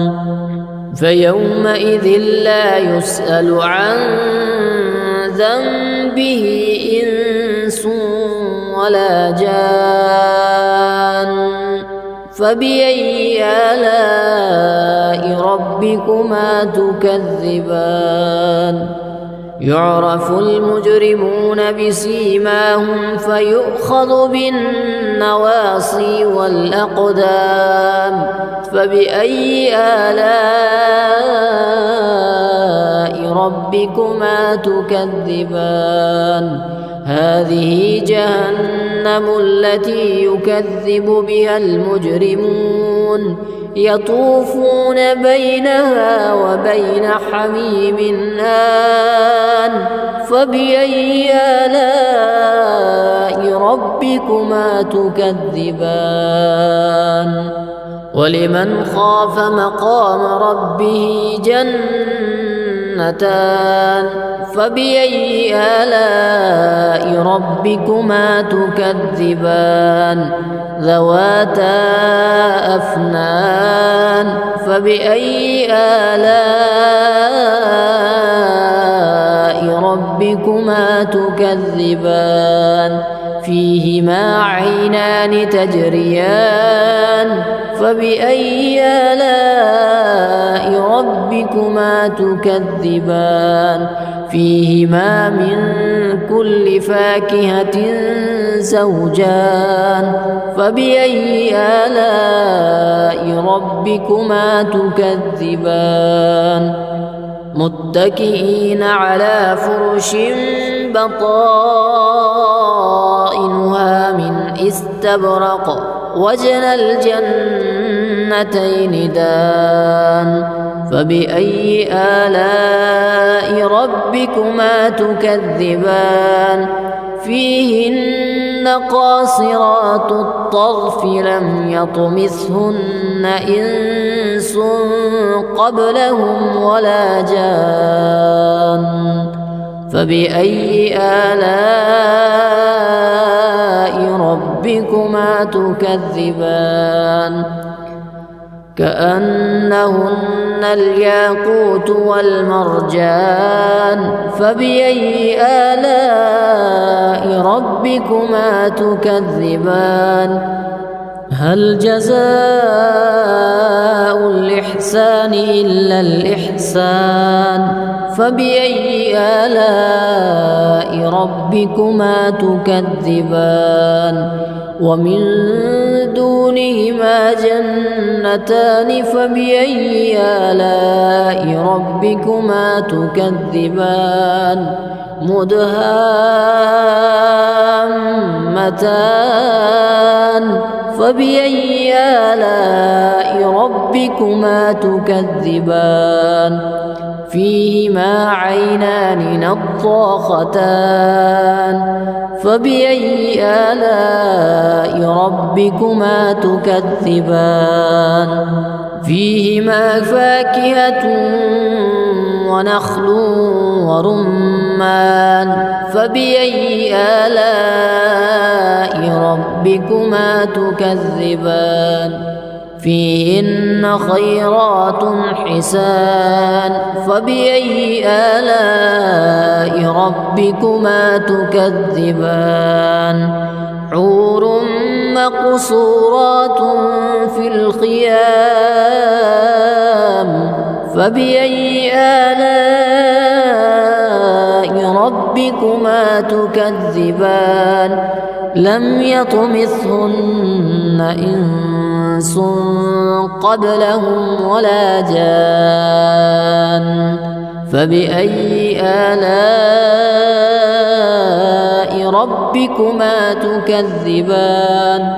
فيومئذ لا يسأل عن ذنبه إنس ولا جان فبأي آلاء ربكما تكذبان يعرف المجرمون بسيماهم فيؤخذ بالنواصي والأقدام فبأي آلاء ربكما تكذبان هذه جهنم التي يكذب بها المجرمون يطوفون بينها وبين حميم آن فبأي آلاء ربكما تكذبان ولمن خاف مقام ربه جنتان فبأي آلاء ربكما تكذبان ذواتا أفنان فبأي آلاء ربكما تكذبان فيهما عينان تجريان فبأي آلاء ربكما تكذبان فيهما من كل فاكهة زوجان فبأي آلاء ربكما تكذبان متكئين على فرش بطائنها من استبرق وجنى الجنتين جنتين دان فبأي آلاء ربكما تكذبان فيهن قاصرات الطرف لم يطمثهن إنس قبلهم ولا جان فبأي آلاء ربكما تكذبان كأنهن الياقوت والمرجان فبأي آلاء ربكما تكذبان هل جزاء الإحسان إلا الإحسان فبأي آلاء ربكما تكذبان ومن دونهما جنتان فبأي آلاء ربكما تكذبان مدهامتان فبأي آلاء ربكما تكذبان فيهما عينان نضاختان فبأي آلاء ربكما تكذبان فيهما فاكهة ونخل ورمان فبأي آلاء ربكما تكذبان فيهن خيرات حسان فبأي آلاء ربكما تكذبان حور مقصورات في الخيام فبأي آلاء ربكما تكذبان لم يطمثهن إنس قبلهم ولا جان فبأي آلاء ربكما تكذبان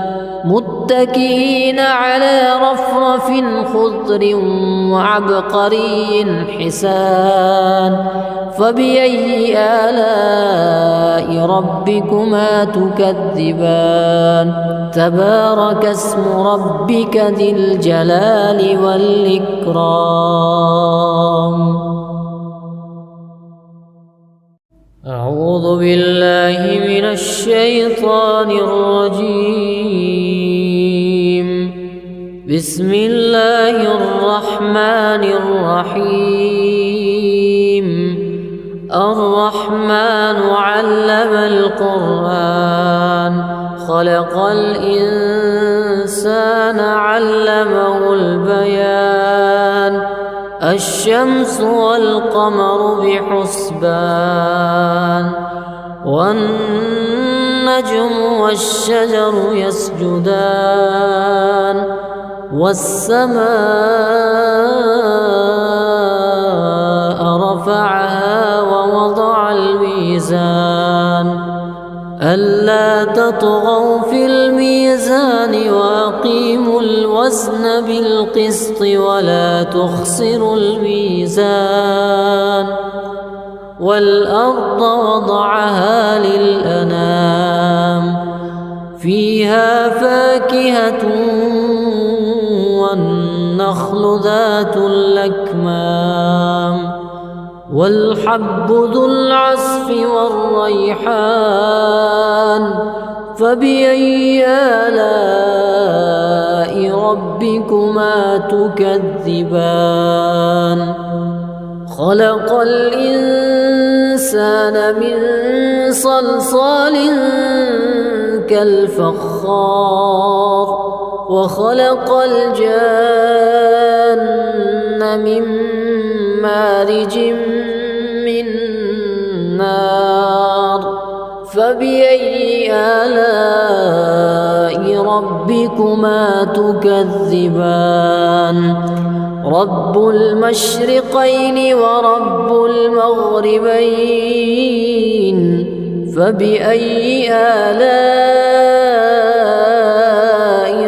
متكئين على رفرف خضر وعبقري حسان فبأي آلاء ربكما تكذبان تبارك اسم ربك ذي الجلال والإكرام أعوذ بالله من الشيطان الرجيم بسم الله الرحمن الرحيم الرحمن علم القرآن خلق الإنسان علمه البيان الشمس والقمر بحسبان والنجم والشجر يسجدان والسماء رفعها ووضع الميزان ألا تطغوا في الميزان وأقيموا الوزن بالقسط ولا تخسروا الميزان والأرض وضعها للأنام فيها فاكهة والنخل ذات الأكمام والحب ذو العصف والريحان فبأي آلاء ربكما تكذبان خلق الإنسان من صلصال كالفخار وخلق الجان من مارج من نار فبأي آلاء ربكما تكذبان رب المشرقين ورب المغربين فبأي آلاء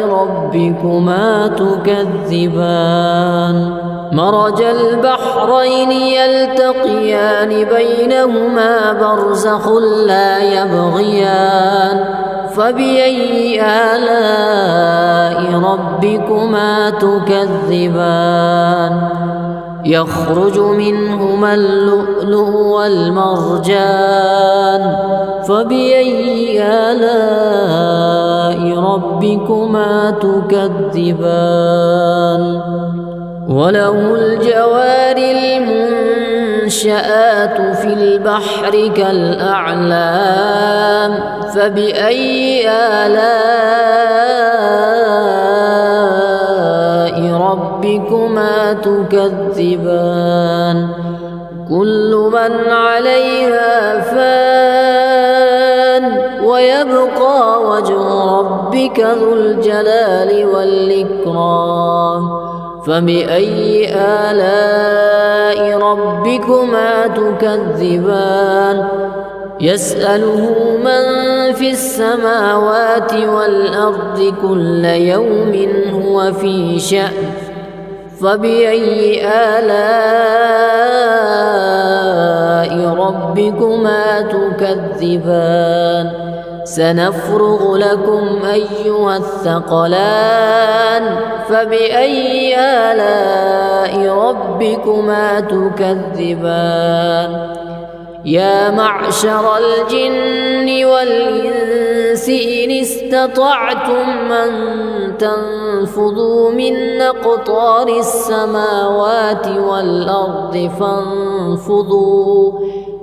ربكما ربكما تكذبان مرج البحرين يلتقيان بينهما برزخ لا يبغيان فبأي آلاء ربكما تكذبان يخرج منهما اللؤلؤ والمرجان فبأي آلاء ربكما تكذبان وله الجوار المنشآت في البحر كالأعلام فبأي آلاء ربكما تكذبان كل من عليها فان ويبقى وجه ربك ذو الجلال والإكرام فبأي آلاء ربكما تكذبان يسأله من في السماوات والأرض كل يوم هو في شأن فبأي آلاء ربكما تكذبان سنفرغ لكم أيها الثقلان فبأي آلاء ربكما تكذبان يا معشر الجن والإنس إن استطعتم أن تنفذوا من أقطار السماوات والأرض فانفذوا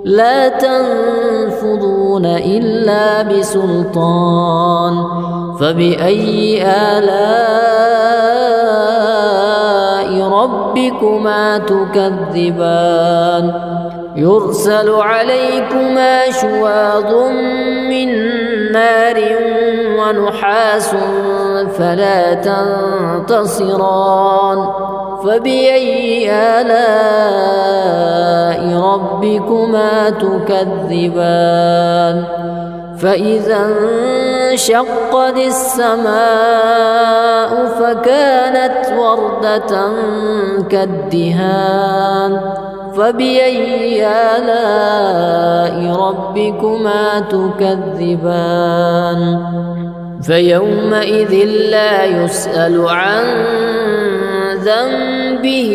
لا تنفذون إلا بسلطان فبأي آلاء ربكما تكذبان يرسل عليكما شواظ من نار ونحاس فلا تنتصران فبأي آلاء ربكما تكذبان فإذا انشقت السماء فكانت وردة كالدهان فبأي آلاء ربكما تكذبان فيومئذ لا يسأل عن ذنبه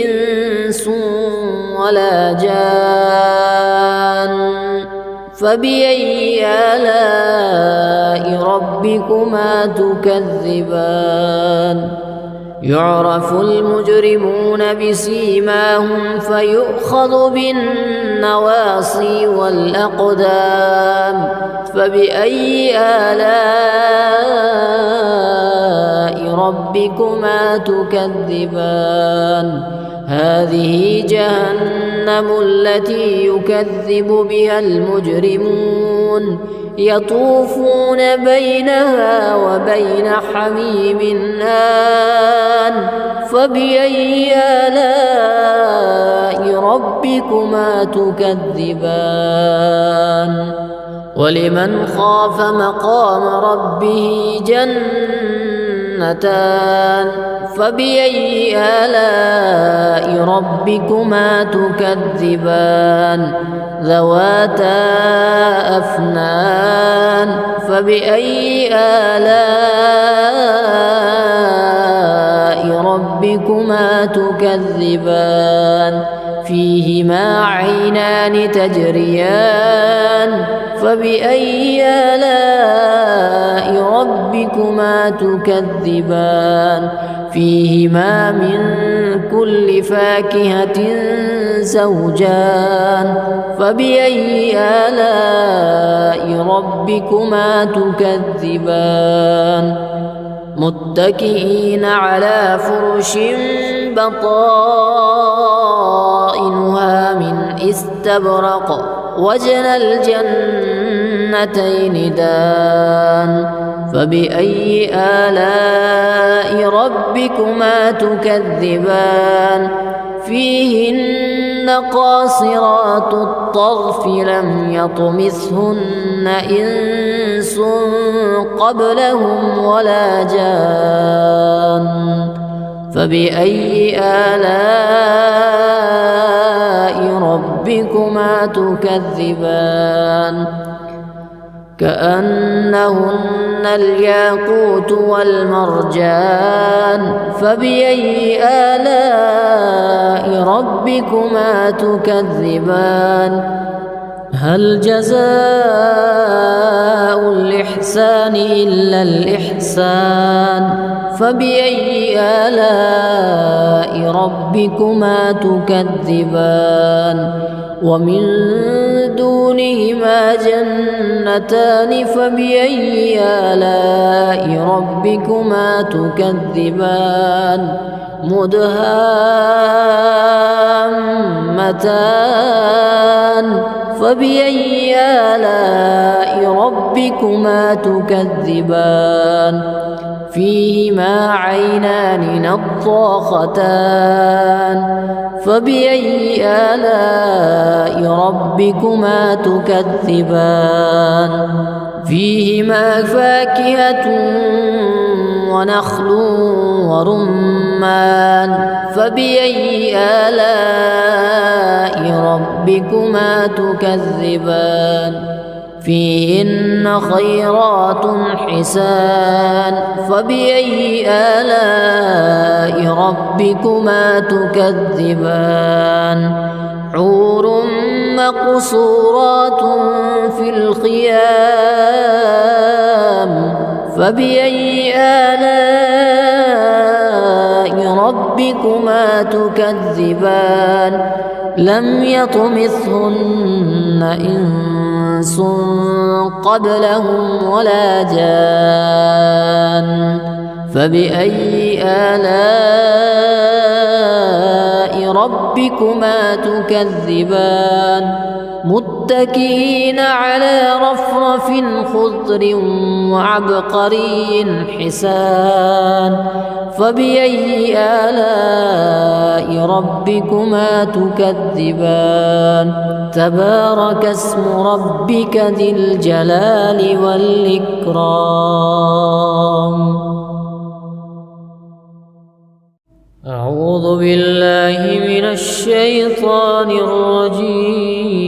إنس ولا جان فبأي آلاء ربكما تكذبان يعرف المجرمون بسيماهم فيؤخذ بالنواصي والأقدام فبأي آلاء ربكما تكذبان هذه جهنم التي يكذب بها المجرمون يطوفون بينها وبين حميم آن فبأي آلاء ربكما تكذبان ولمن خاف مقام ربه جنتان فبأي آلاء ربكما تكذبان ذواتا أفنان فبأي آلاء ربكما تكذبان فيهما عينان تجريان فبأي آلاء ربكما تكذبان فيهما من كل فاكهة زوجان فبأي آلاء ربكما تكذبان متكئين على فرش بطائنها من استبرق وجنى الجنتين دان فبأي آلاء ربكما تكذبان فيهن قاصرات الطرف لم يطمثهن إنس قبلهم ولا جان فبأي آلاء ربكما تكذبان كأنهن الياقوت والمرجان فبأي آلاء ربكما تكذبان هل جزاء الإحسان إلا الإحسان فبأي آلاء ربكما تكذبان ومن دونهما جنتان فبأي آلاء ربكما تكذبان مدهامتان فبأي آلاء ربكما تكذبان فيهما عينان نضاختان فبأي آلاء ربكما تكذبان فيهما فاكهة ونخل ورمان فبأي آلاء ربكما تكذبان فيهن خيرات حسان فبأي آلاء ربكما تكذبان حور مقصورات في الخيام فبأي آلاء ربكما تكذبان لم يطمثهن إنس قبلهم ولا جان فبأي آلاء ربكما تكذبان متكئين على رفرف خضر وعبقري حسان فبأي آلاء ربكما تكذبان تبارك اسم ربك ذي الجلال والإكرام أعوذ بالله من الشيطان الرجيم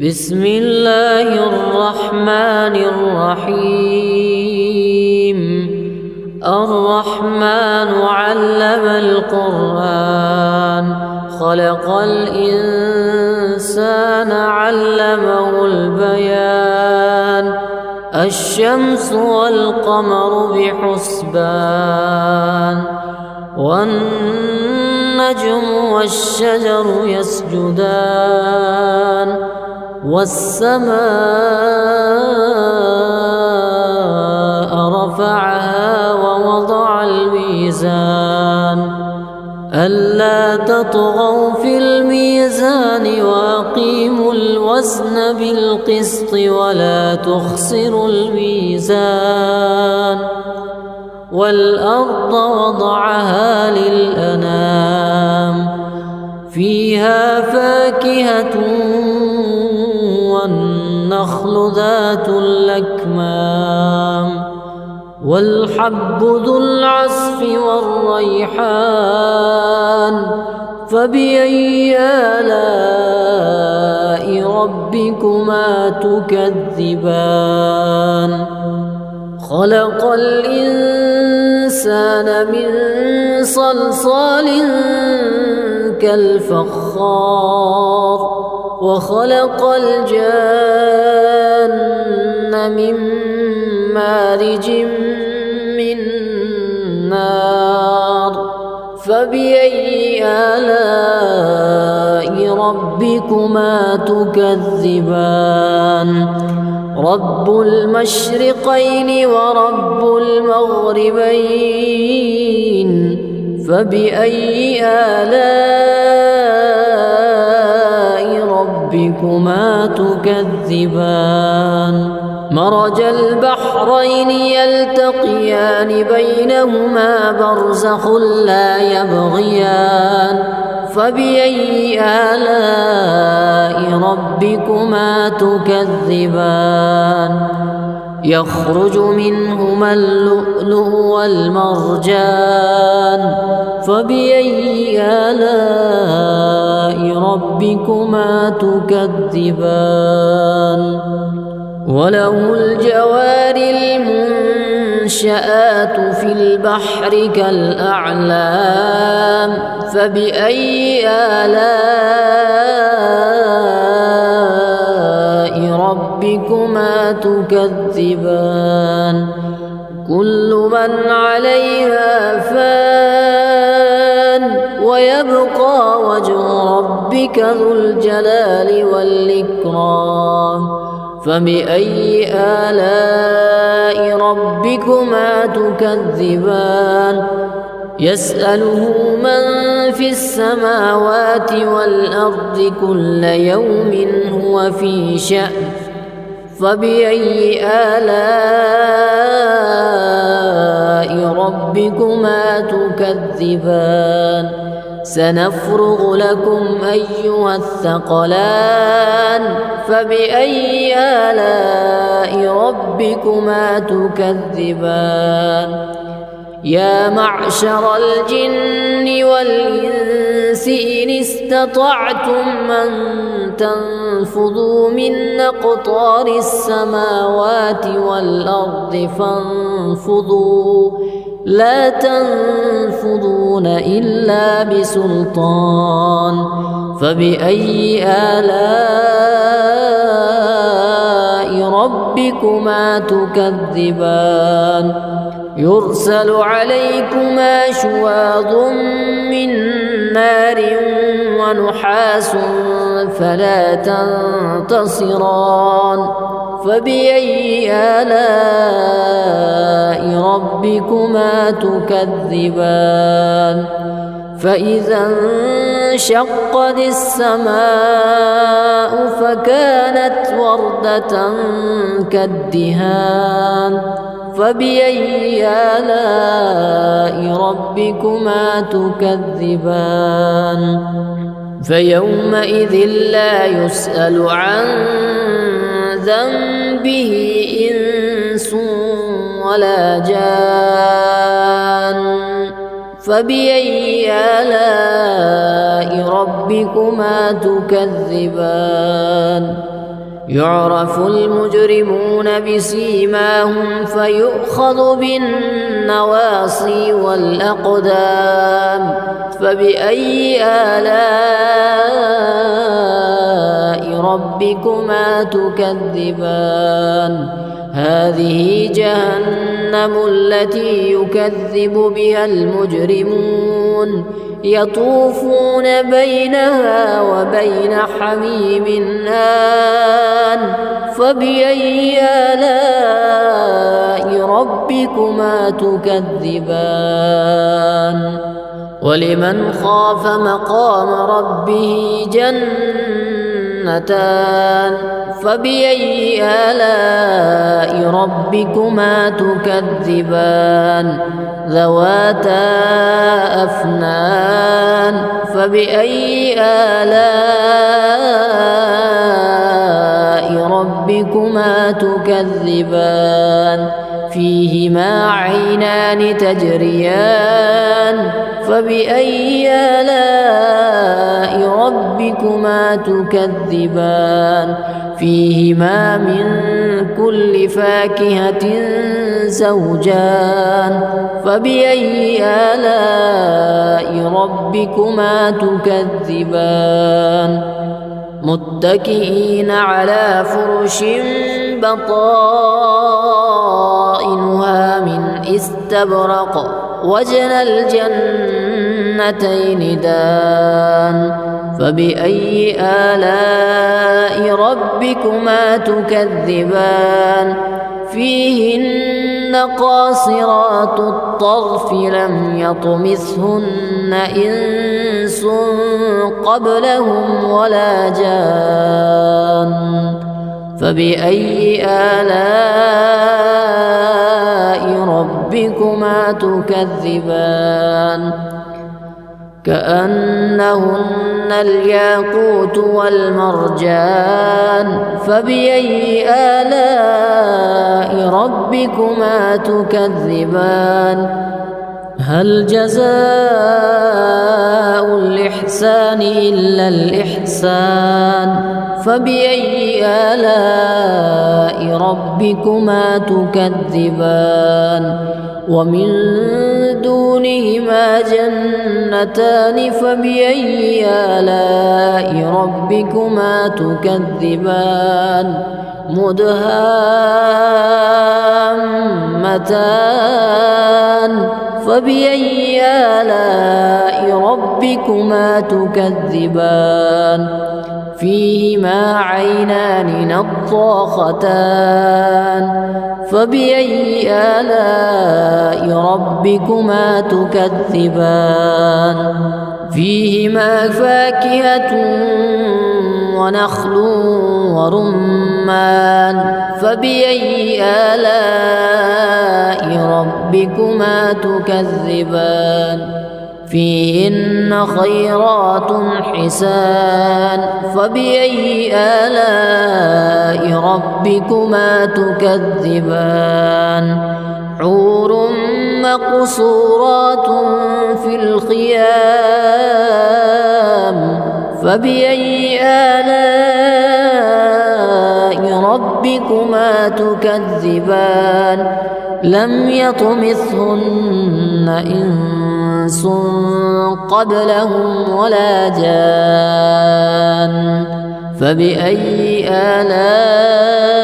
بسم الله الرحمن الرحيم الرحمن علم القرآن خلق الإنسان علمه البيان الشمس والقمر بحسبان والنجم والشجر يسجدان والسماء رفعها ووضع الميزان ألا تطغوا في الميزان وأقيموا الوزن بالقسط ولا تخسروا الميزان والأرض وضعها للأنام فيها فاكهة والنخل ذات الأكمام والحب ذو العصف والريحان فبأي آلاء ربكما تكذبان خلق الإنسان من صلصال كالفخار وخلق الجان من مارج من نار فبأي آلاء ربكما تكذبان رب المشرقين ورب المغربين فبأي آلاء ربكما تكذبان مرج البحرين يلتقيان بينهما برزخ لا يبغيان فبأي آلاء ربكما تكذبان يخرج منهما اللؤلؤ والمرجان فبأي آلاء ربكما تكذبان وله الجوار المنشآت في البحر كالأعلام فبأي آلاء ربكما تكذبان كل من عليها فان ويبقى وجه ربك ذو الجلال والإكرام فبأي آلاء ربكما تكذبان يسأله من في السماوات والأرض كل يوم هو في شأن فبأي آلاء ربكما تكذبان سنفرغ لكم أيها الثقلان فبأي آلاء ربكما تكذبان يا معشر الجن والإنس إن استطعتم أن تنفذوا من أقطار السماوات والأرض فانفذوا لا تنفذون إلا بسلطان فبأي آلاء ربكما تكذبان يرسل عليكما شواظ من نار ونحاس فلا تنتصران فبأي آلاء ربكما تكذبان فإذا انشقت السماء فكانت وردة كالدهان فبأي آلاء ربكما تكذبان فيومئذ لا يسأل عن ذنبه إنس ولا جان فبأي آلاء ربكما تكذبان يعرف المجرمون بسيماهم فيؤخذ بالنواصي والأقدام فبأي آلاء ربكما تكذبان هذه جهنم التي يكذب بها المجرمون يطوفون بينها وبين حميم آن فبأي آلاء ربكما تكذبان ولمن خاف مقام ربه جنتان فبأي آلاء ربكما تكذبان ذواتا أفنان فبأي آلاء ربكما تكذبان فيهما عينان تجريان فبأي آلاء ربكما تكذبان فيهما من كل فاكهة زوجان فبأي آلاء ربكما تكذبان متكئين على فرش بطائنها من استبرق وجنى الجنتين دان فبأي آلاء ربكما تكذبان فيهن قاصرات الطرف لم يطمثهن إنس قبلهم ولا جان فبأي آلاء ربكما تكذبان كأنهن الياقوت والمرجان فبأي آلاء ربكما تكذبان هل جزاء الإحسان إلا الإحسان فبأي آلاء ربكما تكذبان ومن دونهما جنتان فبأي آلاء ربكما تكذبان مدهامتان فبأي آلاء ربكما تكذبان فيهما عينان نضاختان فبأي آلاء ربكما تكذبان فيهما فاكهة ونخل ورمان فبأي آلاء ربكما تكذبان فيهن خيرات حسان فبأي آلاء ربكما تكذبان حور مقصورات في الخيام فبأي آلاء ربكما تكذبان لم يطمثهن إنس قبلهم ولا جان فبأي آلاء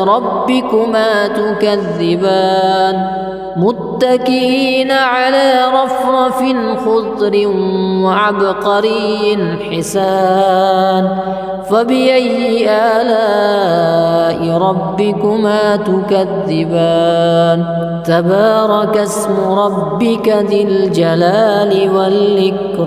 ربكما تكذبان متكئين على رفرف خضر وعبقري حسان فبأي آلاء ربكما تكذبان تبارك اسم ربك ذي الجلال والإكرام